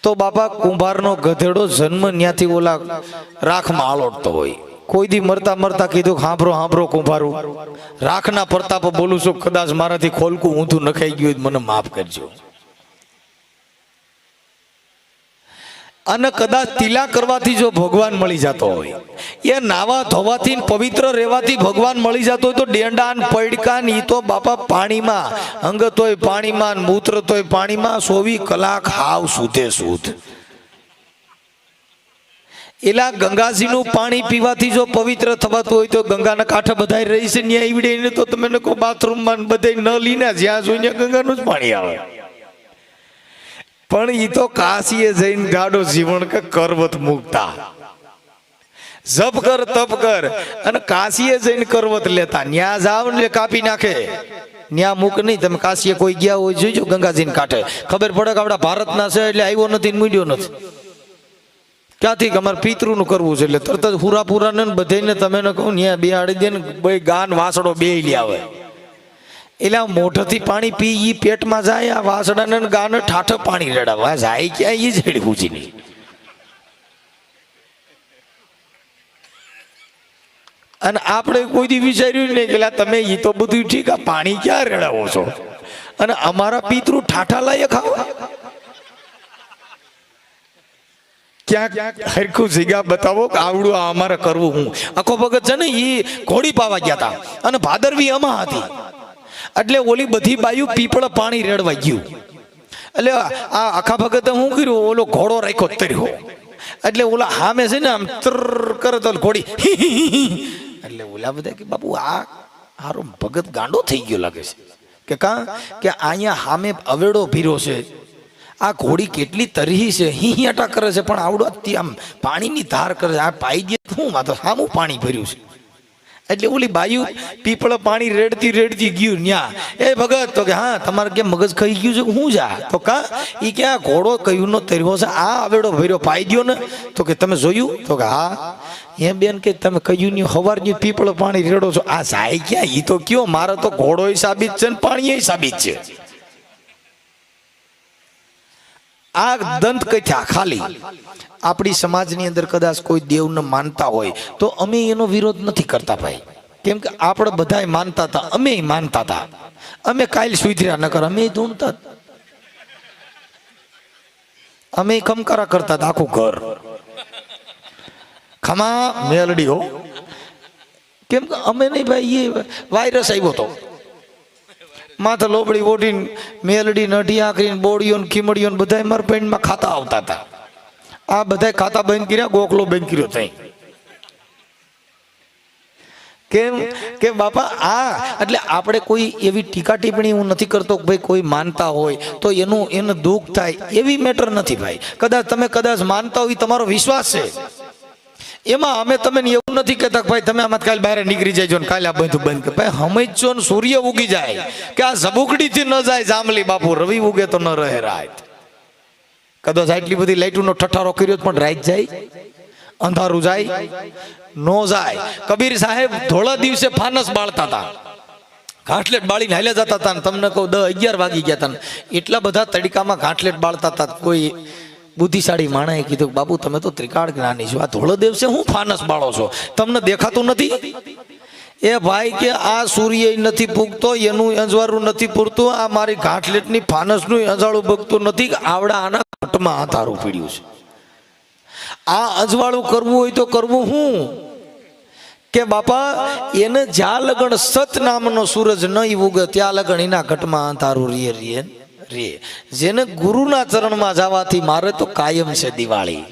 તો બાપા કુંભારનો ગધેડો જન્મ ન્યાથી ઓલા રાખમાં આલોટતો હોય કોઈ દી મરતા મરતા કીધું હાંભરો હાંભરો કુંભારું રાખના પ્રતાપ બોલું છું કદાચ મારાથી ખોલકું ઊંધું નખાઈ ગયું હોય તો મને માફ કરજો અને કદાચ તિલા કરવાથી જો ભગવાન મળી જતો હોય એ નાવા ધોવાથી પવિત્ર રહેવાથી ભગવાન મળી જતો હોય તો ડેંડા ને પૈડકા ને ઈ તો બાપા પાણીમાં અંગત હોય પાણીમાં મૂત્ર તોય પાણીમાં 24 કલાક હાવ સુધે સુધ એલા ગંગાજીનું પાણી પીવાથી જો પવિત્ર થવાતું હોય તો ગંગાના કાંઠે બધાય રહી છે ન્યા ઈવડે તો તમે લોકો બાથરૂમમાં બધે ન લીને જ્યાં જોઈને ગંગાનું જ પાણી આવે પણ ઈ તો કાશીએ જઈને ગાડો જીવન કે કરવત મુકતા જપ કર તપ કર અને કાશીએ જઈને કરવત લેતા ન્યા જાવ ને કાપી નાખે ન્યા મૂક નહીં તમે કાશીએ કોઈ ગયા હોય જોઈજો ગંગાજીને કાંઠે ખબર પડે કે આપણા ભારતના છે એટલે આવ્યો નથી મૂડ્યો નથી ક્યાંથી અમારે પિતૃનું કરવું છે એટલે તરત જ પૂરા ને બધાને તમે ને કહું ત્યાં બે આડી દે ને ભાઈ ગાન વાસડો બે લી આવે એટલે આ મોઢાથી પાણી પી ઈ પેટમાં જાય આ વાસડાને ગાને ઠાઠ પાણી રેડાવા જાય ક્યાં ઈ જડી પૂછી નહીં અને આપણે કોઈ દી વિચાર્યું નહીં કે તમે ઈ તો બધું ઠીક આ પાણી ક્યાં રેડાવો છો અને અમારા પિતૃ ઠાઠા લાયક આવો ક્યાંક હરખું જગ્યા બતાવો કે આવડું અમારે કરવું હું આખો ભગત છે ને એ ઘોડી પાવા ગયા હતા અને ભાદરવી અમા હતી એટલે ઓલી બધી બાયુ પીપળ પાણી રેડવા ગયું એટલે આ આખા ભગતે શું કર્યું ઓલો ઘોડો રાખ્યો તર્યો એટલે ઓલા હામે છે ને આમ તર કરે તો ઘોડી એટલે ઓલા બધા કે બાપુ આ હારો ભગત ગાંડો થઈ ગયો લાગે છે કે અહીંયા હામે અવેડો ભીરો છે આ ઘોડી કેટલી તરહી છે હિયાટા કરે છે પણ આવડો આમ પાણીની ધાર કરે છે આ પાઈ દે શું આ તો સામું પાણી ભર્યું છે એટલે ઓલી બાયુ પીપળ પાણી રેડતી રેડતી ગયું ન્યા એ ભગત તો કે હા તમારે કેમ મગજ ખાઈ ગયું છે હું જા તો કા ઈ કે આ ઘોડો કયું નો તર્યો છે આ આવેડો ભર્યો પાઈ દો ને તો કે તમે જોયું તો કે હા એ બેન કે તમે કયું ની હવારની પીપળ પાણી રેડો છો આ જાય ક્યાં ઈ તો કયો મારે તો ઘોડો સાબિત છે ને પાણી સાબિત છે આ દંત કથા ખાલી આપણી સમાજની અંદર કદાચ કોઈ દેવને માનતા હોય તો અમે એનો વિરોધ નથી કરતા ભાઈ કેમ કે આપણે બધાય માનતા હતા અમે માનતા હતા અમે કાલ સુધર્યા ન કર અમે ધૂણતા અમે ખમકારા કરતા હતા આખું ઘર ખમા મેલડીઓ કેમ કે અમે નહીં ભાઈ એ વાયરસ આવ્યો હતો માથે લોબડી ઓઢીને મેલડી નઢિયા કરીને બોડીઓ ખીમડીઓ બધા મારા પેન્ટમાં ખાતા આવતા હતા આ બધા ખાતા બંધ કર્યા ગોખલો બંધ કર્યો થાય કેમ કે બાપા આ એટલે આપણે કોઈ એવી ટીકા ટિપ્પણી હું નથી કરતો કે ભાઈ કોઈ માનતા હોય તો એને દુઃખ થાય એવી મેટર નથી ભાઈ કદાચ માનતા હોય તમારો વિશ્વાસ છે એમાં અમે તમે એવું નથી કહેતા ભાઈ તમે આમાં કાલે બહાર નીકળી જાય ને કાલે આ બધું બંધ કર ભાઈ સમજો ને સૂર્ય ઉગી જાય કે આ ઝબુકડી થી ન જાય જાંબલી બાપુ રવિ ઉગે તો ન રહે રાત કદાચ આટલી બધી લાઈટોનો ઠઠારો કર્યો પણ રાત જાય અંધારું જાય નો જાય કબીર સાહેબ ધોળા દિવસે ફાનસ બાળતા હતા ઘાટલેટ બાળીને હાલે જતા હતા ને તમને કહું 10-11 વાગી ગયા હતા એટલા બધા તડકામાં ઘાટલેટ બાળતા હતા કોઈ બુદ્ધિશાળી માણસે કીધું બાબુ તમે તો ત્રિકાળ જ્ઞાની છો આ ધોળો દિવસે હું ફાનસ બાળો છો તમને દેખાતું નથી એ ભાઈ કે આ સૂર્ય નથી પૂગતો એનું અંજવાળું નથી પૂરતું આ મારી ઘાટલેટની ફાનસનું અંજાળું ભગતું નથી આવડા આના ઘટમાં અંધારું પીડ્યું છે આ અજવાળું કરવું હોય તો કરવું હું કે બાપા એને જ્યાં લગણ સત નામનો સૂરજ નહીં ઉગે ત્યાં લગણ એના ઘટમાં અંધારું રે જેને ગુરુના ચરણમાં જવાથી મારે તો કાયમ છે દિવાળી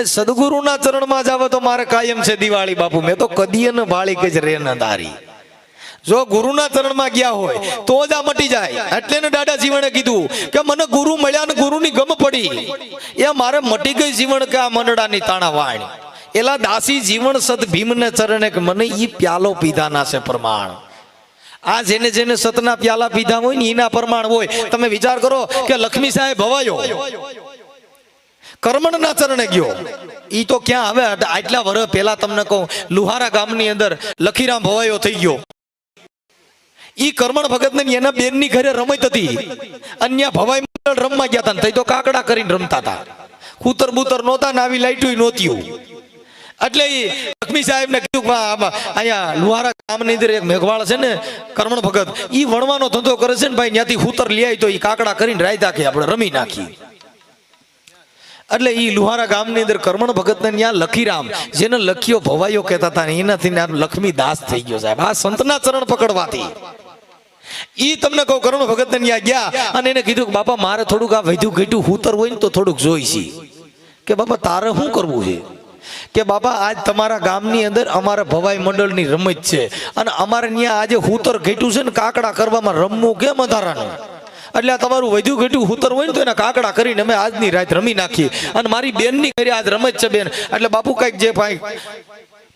સદગુરુના ચરણમાં જાવ તો મારે કાયમ છે દિવાળી બાપુ મેં તો કદી ન વાળી કે રે ન દારી જો ગુરુના ચરણમાં ગયા હોય તો જ આ મટી જાય. એટલે ને દાદા જીવણે કીધું કે મને ગુરુ મળ્યા ને ગુરુની ગમ પડી, એ મારે મટી ગઈ જીવન કે આ મંડળાની તાણા વાણી. એલા દાસી જીવન સત ભીમને ચરણે કે મને ઈ પ્યાલો પીધાના છે પ્રમાણ. આ જેને જેને સતના પ્યાલા પીધા હોય ને એના પ્રમાણ હોય. તમે વિચાર કરો કે લક્ષ્મી સાહેબ ભવાયો કર્મણના ચરણે ગયો, ઈ તો ક્યાં હવે આટલા વર્ષ પહેલા તમને કહું લુહારા ગામની અંદર લખીરામ ભવાયો થઈ ગયો. ઈ કર્મણ ભગત ને એના બેન ની ઘરે રમત હતી, અન્ય ભવાઈ મંડળ રમવા ગયા હતા, તો કાકડા કરીને રમતા હતા, કૂતર બૂતર નહોતા ને આવી લાઈટું નહોતી. એટલે ઈ લક્ષ્મી સાહેબ ને કીધું અહીંયા લુહારા ગામની અંદર એક મેઘવાળ છે ને કર્મણ ભગત, ઈ વણવાનો ધંધો કરે છે ને ભાઈ, ત્યાંથી કૂતર લઈ આવી તો ઈ કાકડા કરીને રાયતા કે આપણે રમી નાખી. એટલે ઈ લુહારા ગામની અંદર કર્મણ ભગત ને ત્યાં લખીરામ જેને લખીઓ ભવાયો કહેતા હતા ને એનાથી લક્ષ્મી દાસ થઈ ગયો સાહેબ. આ સંતના ચરણ પકડવાથી ઈ તમને કહું કર્મણ ભગત ને ત્યાં ગયા અને એને કીધું કે બાપા મારે થોડુંક આ વૈધું ઘેટું હૂતર હોય ને તો થોડુંક જોઈશી. કે બાપા તારે શું કરવું છે? કે બાપા આજ તમારા ગામની અંદર અમારા ભવાઈ મંડળની રમત છે અને અમારે ત્યાં આજે હૂતર ઘેટું છે ને કાકડા કરવામાં રમવું કેમ વધારાનું, એટલે આ તમારું વધ્યું ઘટ્યું હૂતર હોય ને તો એના કાકડા કરીને અમે આજની રાત રમી નાખીએ અને મારી બેનની ઘરે આજ રમત છે બેન, એટલે બાપુ કઈક જે ભાઈ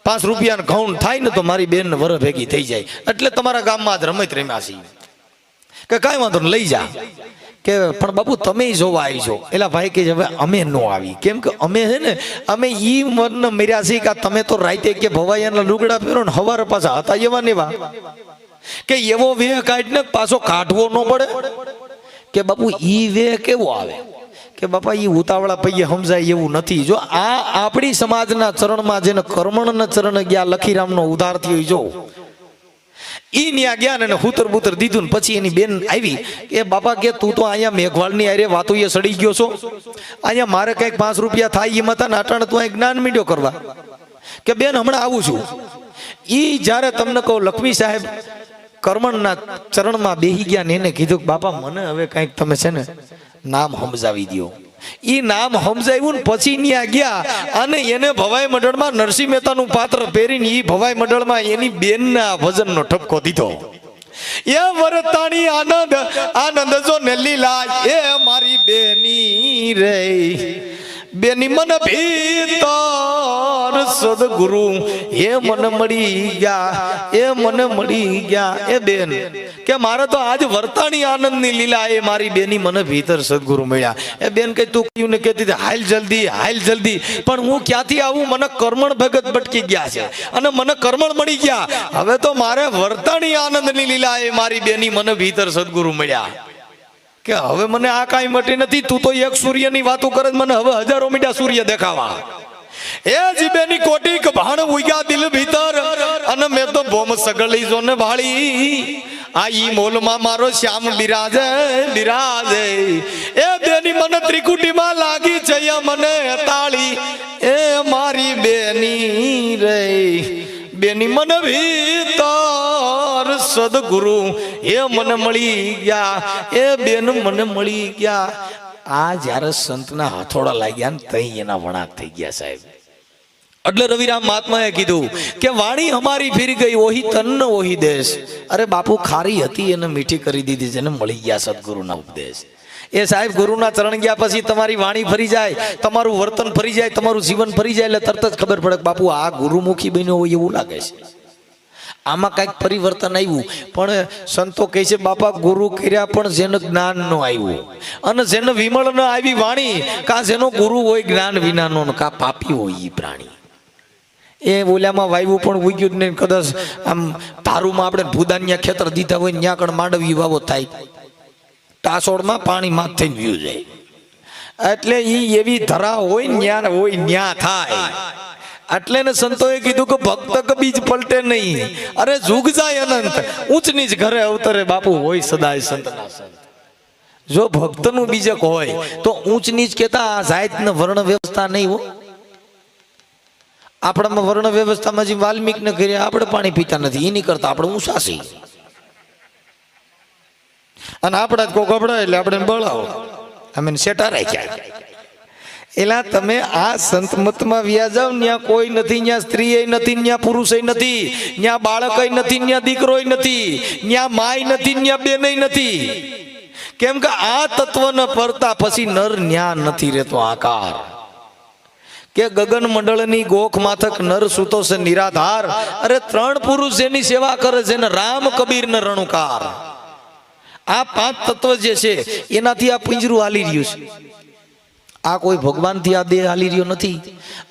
5 રૂપિયાનું ઘઉં થાય ને તો મારી બેન વર ભેગી થઈ જાય, એટલે તમારા ગામમાં આજ રમત રમ્યા છે. કે કાંઈ વાંધો ને લઈ જા. કે પણ બાપુ તમે જોવા આવી છો. એલા ભાઈ કે હવે અમે નો આવી, કેમ કે અમે છે ને અમે ઈ મન મર્યા છીએ કે તમે તો રાતે કે ભવાઈયાના લુગડા પહેરો ને હવારે પાછા હતા એવા નેવા, કે એવો વેહ કાઢને પાછો કાઢવો ન પડે. કે બાપુ ઈ વે કેવો આવે? કે બાપા ઈ ઉતાવળા પૈયે સમજાય એવું નથી. જો આ આપણી સમાજના ચરણમાં જેને કર્મણના ચરણ ગયા લખીરામનો ઉધાર થયો જો ઈ ન્યા ગયા ને હૂતર બૂતર દીધું ને પછી એની બેન આવી કે બાપા કે તું તો અહીંયા મેઘવાળની આરે વાતો એ સડી ગયો છો, અહીંયા મારે કંઈક 5 રૂપિયા થાય એમ હતા ને અટાણે તું અહીં જ્ઞાન મીડ્યો કરવા. કે બેન હમણાં આવું છું. ઈ જ્યારે તમને કહું લક્ષ્મી સાહેબ કર્મણના ચરણમાં બેહી ગયા ને એને કીધું કે બાપા મને હવે કંઈક તમે છે ને નામ સમજાવી દો. ઈ નામ સમજાવ્યું ને પછી ન્યા ગયા અને એને ભવાઈ મંડળમાં નરસિંહ મહેતાનું પાત્ર પહેરીને ઈ ભવાઈ મંડળમાં એની બેનના ભજનનો ઠપકો દીધો. એ વરતાણી આનંદ આનંદ જો ને લીલા એ મારી બેની રે, બેની મન ભીતર સદગુરુ એ મન મળી ગયા, એ મને મળી ગયા. એ બેન કે મારે તો આજ વર્તાણી આનંદની લીલા એ મારી બેની મને ભીતર સદગુરુ મળ્યા. એ બેન કે તું કયું ને કહેતી હાલ જલ્દી હાલ જલ્દી, પણ હું ક્યાંથી આવું? મને કર્મણ ભગત ભટકી ગયા છે અને મને કર્મણ મળી ગયા. હવે તો મારે વર્તાણી આનંદની લીલા એ મારી બેની મને ભીતર સદગુરુ મળ્યા. કે હવે મને આ કાંઈ મટી નથી, તું તો એક સૂર્યની વાતો કરે, મને હવે હજારો મીઠા સૂર્ય દેખાવા. એ જીબેની કોટી ભાણ ઉગ્યા દિલ ભીતર અને મેં તો બોમ સગળી જો ને ભાળી આ ઈ મોલમાં મારો શ્યામ બિરાજે બિરાજે. એ બેની મને ત્રિકુટીમાં લાગી છે મને તાળી એ મારી બેની રે, બેની મન ભીતર સદગુરુ એ મને મળી ગયા, એ બેન મને મળી ગયા. આ જ્યારે સંતના હથોડા લાગ્યા ને તઈ એના વણાક થઈ ગયા સાહેબ. એટલે રવિરામ મહાત્માએ કીધું કે વાણી અમારી ફીરી ગઈ ઓહી તન ઓહી દેશ. અરે બાપુ ખારી હતી એને મીઠી કરી દીધી, જેને મળી ગયા સદગુરુના ઉપદેશ. એ સાહેબ ગુરુના ચરણ ગયા પછી તમારી વાણી ફરી જાય, તમારું વર્તન ફરી જાય, તમારું જીવન ફરી જાય એટલે તરત જ ખબર પડે બાપુ આ ગુરુમુખી બન્યો હોય એવું લાગે છે, આમાં કઈક પરિવર્તન આવ્યું. પણ સંતો કહે છે બાપા ગુરુ કર્યા પણ જેને જ્ઞાન ન આવ્યું અને જેને વિમળ ન આવી વાણી, કા જેનો ગુરુ હોય જ્ઞાન વિનાનો કા પાપી હોય ઈ પ્રાણી. એ ઓલામાં વાવ્યું પણ ઉગ્યું જ નહીં. કદાચ આમ તારુમાં આપણે ભૂદાનિયા ખેતર દીધા હોય ત્યાં કણ માંડવી વાવો થાય, ટાસોડમાં પાણીમાં થઈને વ્યૂ જાય. એટલે ઈ એવી ધરા હોય ન્યા થાય. એટલે ને સંતોએ કીધું કે ભક્ત કે બીજ પલટે નહીં, અરે જુગ જાય અનંત ઊંચ નીચ ઘરે અવતરે બાપુ હોય સદાય સંતના સંત. જો ભક્તનું બીજક હોય તો ઊંચ નીચ કેતા જાત ને વર્ણ વ્યવસ્થા નહીં હો. આપણામાં વર્ણ વ્યવસ્થામાં જે વાલ્મીક ને કર્યા આપણે પાણી પીતા નથી, એની કરતા આપણે ઊંચા છીએ. અને આપણા જ કોઈ ગભરાય એટલે આપણે બળાવો અમે સેટા રાખ્યા. એલા તમે આ સંત મતમાં વ્યા જાવ, ત્યાં કોઈ નથી, ત્યાં સ્ત્રી નથી, ત્યાં પુરુષ નથી, ત્યાં બાળક નથી, ત્યાં દીકરો નથી, ત્યાં માય નથી, ત્યાં બેન નથી. કેમ કે આ તત્વને પરતા પછી નર ન્યા નથી રહેતો આકાર. કે ગગન મંડળની ગોખ માથક નર સૂતો છે નિરાધાર. અરે 3 પુરુષ એની સેવા કરે છે ને રામ કબીર ને રણુકાર. આ 5 તત્વ જે છે એનાથી આ પિંજરું હાલી રહ્યું છે. આ કોઈ ભગવાનથી આ દેહ હાલી રહ્યો નથી,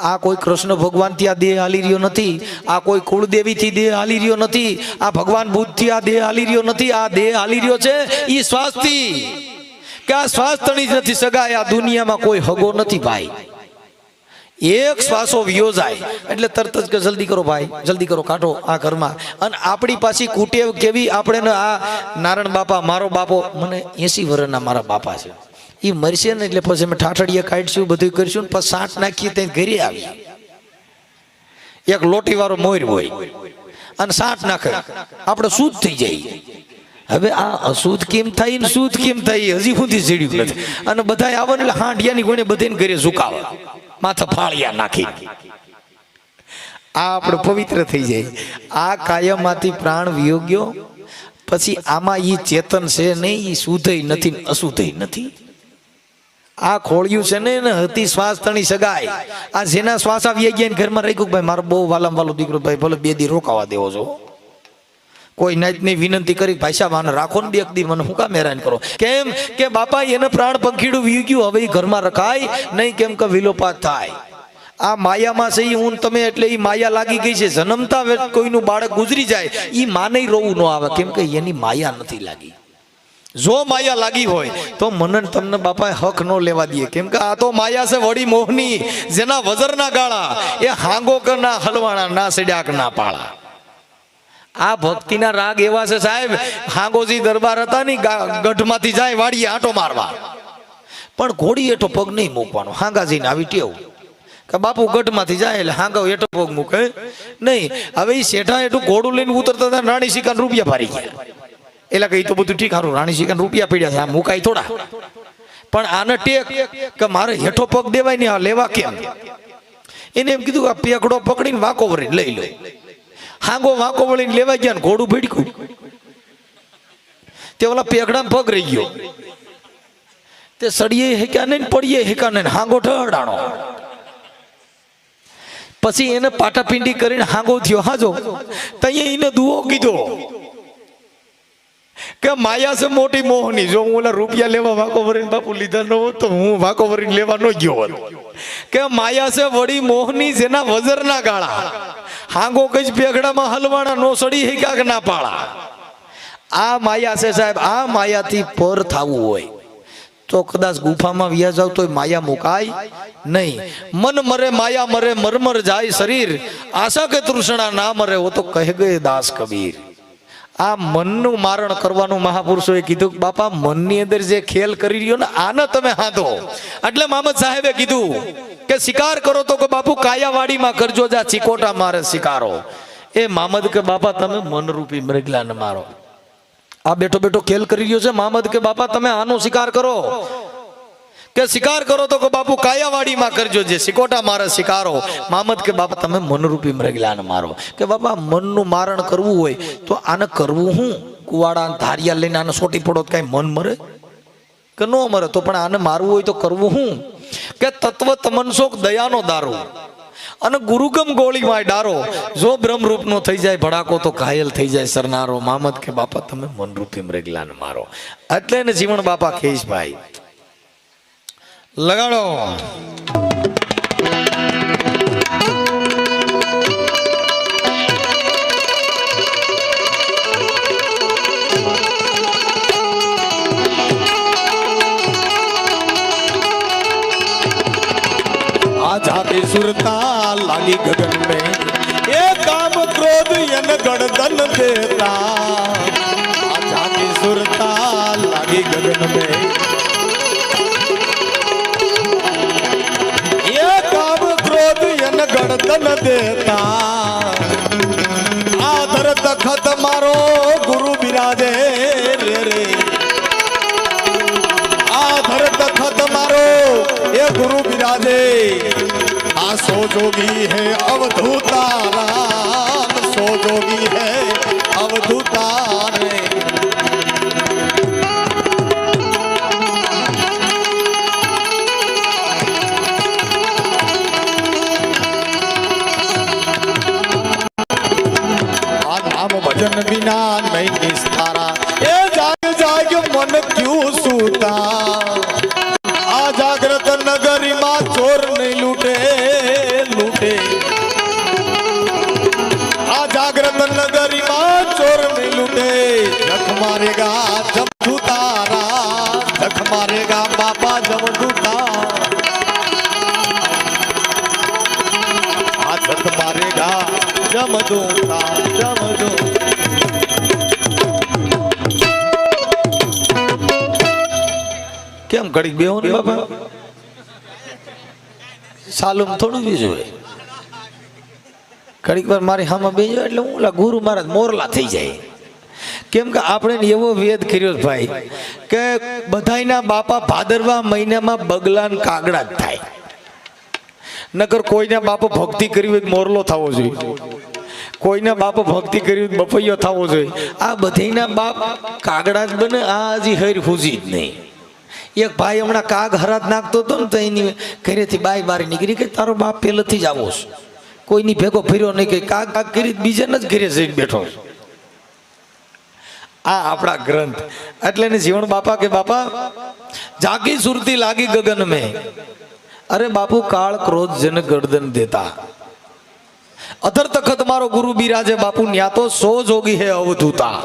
આ કોઈ કૃષ્ણ ભગવાનથી આ દેહ હાલી રહ્યો નથી, આ કોઈ કુળદેવીથી દેહ હાલી રહ્યો નથી, આ ભગવાન બુદ્ધથી આ દેહ હાલી રહ્યો નથી. આ દેહ હાલી રહ્યો છે ઈ શ્વાસથી. કે આ શ્વાસ તણી જ નથી સગાય. આ દુનિયામાં કોઈ હગો નથી ભાઈ. એક શ્વાસો વિયો જાય એટલે તરત જ કે જલ્દી કરો ભાઈ, જલ્દી કરો, કાઢો આ ઘરમાં. અને આપણી પાછી કુટેવ કેવી, આપણે આ નારાયણ બાપા મારો બાપો, મને 80 વર્ષના મારા બાપા છે, એ મરશે ને એટલે પછી અમે ઠાઠડીયા કાઢશું, બધું કરશું ને પછી સાંટ નાખીએ ત્યાં ઘરે આવીએ. એક લોટી વાળો મોર હોય અને સાંટ નાખે, આપણે શુદ્ધ થઈ જાય. હવે આ અશુદ્ધ કેમ થાય ને શુદ્ધ કેમ થાય હજી સુધી જડ્યું નથી. અને બધા આવે ને એટલે હાંડિયાની ગુણે બધાને ઘરે ઝુકાવે, માથા ફાળિયા નાખી. આ આપણે પવિત્ર થઈ જાય. આ કાયમમાંથી પ્રાણ વિયોગ્યો પછી આમાં ઈ ચેતન છે નહીં, ઈ શુદ્ધ નથી અશુદ્ધ નથી. આ ખોળ્યું છે ને હતી શ્વાસ તણી સગાય. આ જેના શ્વાસ આવી ગયા ઘરમાં રહી ગયું, ભાઈ મારો બહુ વાલામ વાલો દીકરો, ભાઈ ભલે 2 દી રોકાવા દેવો છો. કોઈ નાઈટની વિનંતી કરી, ભાઈ સાહેબ આને રાખો ને 2 દી, મને હું કામ હેરાન કરો. કેમ કે બાપા એને પ્રાણ પંખીડું વી ગયું, હવે એ ઘરમાં રખાય નહીં. કેમ કે વિલોપાત થાય. આ માયામાં છે હું તમે, એટલે એ માયા લાગી ગઈ છે. જન્મતા કોઈનું બાળક ગુજરી જાય એ માને રોવું ન આવે, કેમ કે એની માયા નથી લાગી. જો માયા લાગી હોય તો મને તમને બાપા હક ન લેવા દે. કેમ કે આ તો માયા છે વડી મોહની, જેના વજરના ગાળા એ હાંગો કે ના હલવાણા, ના સડ્યાક ના પાળા. આ ભક્તિના રાગ એવા છે સાહેબ. હાંગોજી દરબાર હતા ને, ગઢમાંથી જાય વાડીએ આંટો મારવા, પણ ઘોડી એઠો પગ નહીં મૂકવાનો. હાંગાજીને આવી ટેવ કે બાપુ ગઢમાંથી જાય એટલે હાંગો એઠો પગ મૂકે નહીં. હવે એ શેઠા એઠું ઘોડું લઈને ઉતરતા હતા, રાણી સિકાન રૂપિયા ભારી ગયા. એટલે કઈ તો બધું ઠીક, હારું રાણી સિકાન રૂપિયા પડ્યા છે, આ મુકાય થોડા. પણ આને ટેક કે મારે હેઠો પગ દેવાય ને, આ લેવા કેમ? એને એમ કીધું કે આ પેકડો પકડીને વાંકો વળીને લઈ લો. હાંગો વાંકો વળીને લેવા ગયા ને ઘોડું ભીડકું, તે ઓલા પેકડામાં પગ રહી ગયો. તે સળીએ હેકા નહીં, પડીએ હેકા નહીં, હાંગો ઠહડાણો. પછી એને પાટાપિંડી કરીને હાંગો થયો હાજો. ત્યાં એને દુઓ કીધો કે માયા છે મોટી મોહની. જો હું ઓલા રૂપિયા લેવા વાંકો ભરીને બાપુ લીધા ન હોત તો હું વાંકો ભરીને લેવા ન ગયો હોત. કે માયા છે વડી મોહની, જેના વજરના ગાળા હાંગો કઈ પેગડામાં હલવાણા, નો સડી હેકા કે ના પાળા. આ માયા છે સાહેબ. આ માયાથી પર થવું હોય તો કદાચ ગુફામાં વ્યા જાવ તો માયા મુકાય નહીં. મન મરે માયા મરે, મરમર જાય શરીર, આશા કે તૃષ્ણા ના મરે, વો તો કહે ગયે દાસ કબીર. આ મનનું મારણ કરવાનું મહાપુરુષોએ કીધું કે બાપા મનની અંદર જે ખેલ કરી રહ્યો ને આને તમે હાંધો. એટલે મહમદ સાહેબે કીધું કે શિકાર કરો તો કે બાપુ કાયાવાડીમાં કરજો, જા ચિકોટા મારે શિકારો. એ મામદ કે બાપા તમે મનરૂપી મૃગલાને મારો. આ બેઠો બેઠો ખેલ કરી રહ્યો છે. મામદ કે બાપા તમે આનો શિકાર કરો. કે શિકાર કરો તો કે બાપુ કાયાવાડીમાં કરજો, જે સિકોટા મારે શિકારો. મામદ કે બાપા તમે મનરૂપી મૃગલાને મારો. કે બાપા મનનું મારણ કરવું હોય તો આને કરવું હું? કુવાડા ધારિયા લઈને આને સોટી પડો તો કઈ મન મરે કે ન મરે? તો પણ આને મારવું હોય તો કરવું હું? કે તત્વ તમનશોક દયાનો દારો અને ગુરુગમ ગોળીમાં ડારો. જો બ્રહ્મરૂપ નો થઈ જાય ભડાકો તો ઘાયલ થઈ જાય સરનારો. મામદ કે બાપા તમે મનરૂપી મૃગલાને મારો. એટલે ને જીવણ બાપા કહીશ ભાઈ લગાડો. जाके सुरता लागी गगन में, ये काम क्रोध यन गड़दन देता. जाके सुरता लागी गगन में, ये काम क्रोध यन गड़दन देता. आधर तखत मारो गुरु बिराजे रे रे. आधर तखत मारो ये गुरु विराजे आ सो जोगी है अवधूता राम सो जोगी है अवधूता रे आ नाम भजन बिना नहीं निस्तारा ए जाग जाग मन क्यों सूता आ जागृत नगरी मां चोर नहीं लूटे लूटे आ जागृत नगरी मां चोर नहीं लूटे जख मारेगा जब दूतारा जख मारेगा बाबा जब दूता आ जख मारेगा जब दूता जब दूता કેમ ઘડીક બેહો ને બાપા સાલુમ થોડું બીજું હોય ઘડીક વાર મારી હામાં બેજો એટલે હું ઓલા ગુરુ મહારાજ મોરલા થઈ જાય કેમ કે આપણે એવો વેદ કર્યો છે ભાઈ કે બધાયના બાપા ભાદરવા મહિનામાં બગલા ને કાગડા જ થાય નકર કોઈના બાપા ભક્તિ કરી હોય મોરલો થવો જોઈએ કોઈના બાપા ભક્તિ કરી હોય બપૈયો થવો જોઈએ આ બધાયના બાપ કાગડા જ બને આ હજી હર હુજી જ નહીં એક ભાઈ હમણાં કાગ હરાત નાખતો હતો ને તો એની ઘરેથી બાય બારી નીકળી કે તારો બાપ પહેલેથી જ આવો છે કોઈની ભેગો ફર્યો નહીં કે કાગ કાગ કરી બીજાને જ ઘરે જઈને બેઠો આ આપણા ગ્રંથ એટલે એને જીવન બાપા કે બાપા જાગી સુરતી લાગી ગગન મેં અરે બાપુ કાળ ક્રોધ જન ગર્દન દેતા અધર તખત મારો ગુરુ બિરાજે બાપુ ન્યા તો સો જોગી હે અવધૂતા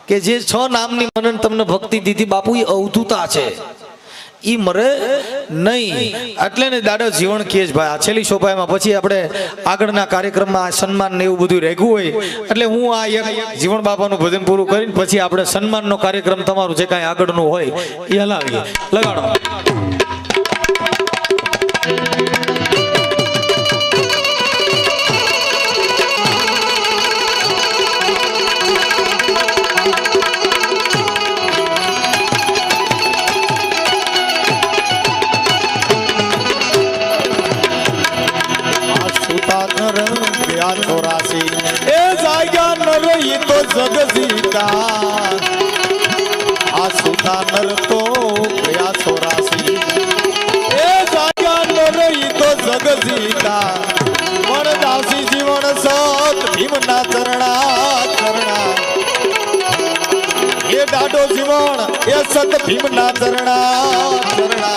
કે જે 6 નામની મનન તમને ભક્તિ દીધી બાપુ એ અવધૂતા છે ઈ મરે નહીં એટલે ને દાદા જીવન કે જ ભાઈ આ છેલ્લી શોભામાં પછી આપણે આગળના કાર્યક્રમમાં આ સન્માન ને એવું બધું રેગ્યું હોય એટલે હું આ એક જીવન બાપાનું ભજન પૂરું કરીને પછી આપણે સન્માનનો કાર્યક્રમ તમારું જે કાંઈ આગળનું હોય એ હલાવીએ લગાડો चौरासी ए जागा नर ये तो जग जीता आ सुता नर तो गया 84 ए जागा नर ये तो जग जीता मन दासी जीवन सत भीम ना चरणा चरणा ये डाडो जीवन ये सत भीम ना चरणा चरणा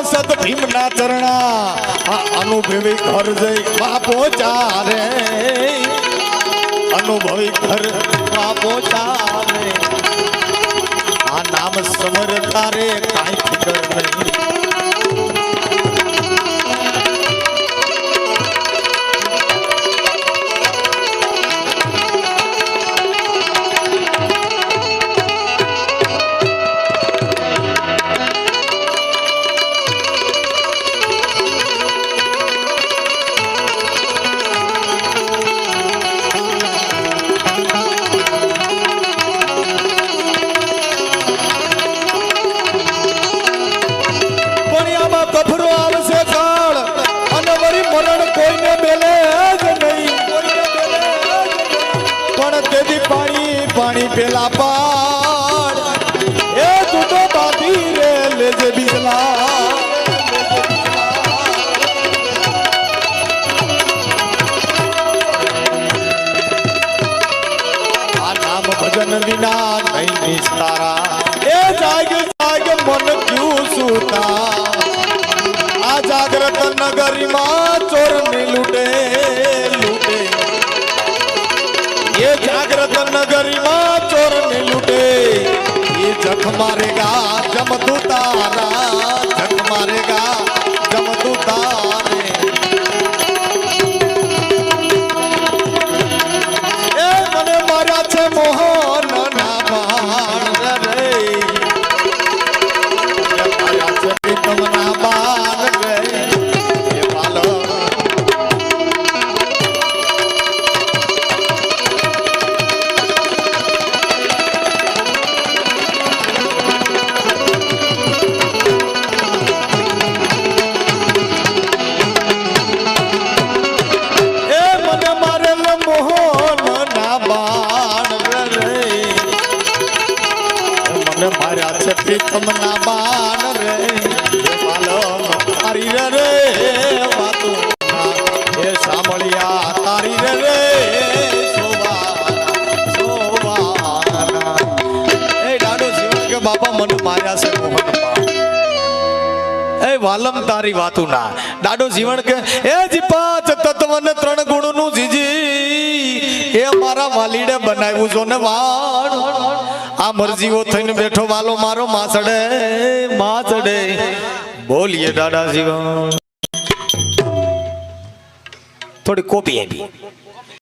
सत भीम ना चरणा अनुभवी घर जय बापो चारे अनुभवी घर बापो चारे आ नाम समर तारे काई फिकर नहीं पानी पेला पार ए तू तो बाती रे ले जे बिजला आ नाम भजन बिना नहीं निस्तारा ए जाग जाग मन क्यों सूता आ जागृत नगरी मां चोर नहीं लूटे लूटे ये जागृत नगरी मां चोर ने लूटे ये जख मारेगा जमदूतारा जख मारेगा जमदूतारे ए मने मार्या छे मोहन મને માર્યા છે પ્રીતમ ના બાન રે વાલમ તારી રે વાતો એ સાંભળ્યા તારી રે સોવાના એ દાડો જીવન કે બાપા મને માર્યા છે મોહનપા એ વાલમ તારી વાતું ના દાડો જીવન કે એ જી પાંચ તત્વ ને 3 ગુણ નું જીજી એ મારા વાલીડે બનાવ્યું છો ને વાણ આ મરજીઓ થઈને બેઠો વાલો મારો માસડે બોલીએ દાદા જીવન થોડી કોપી આપી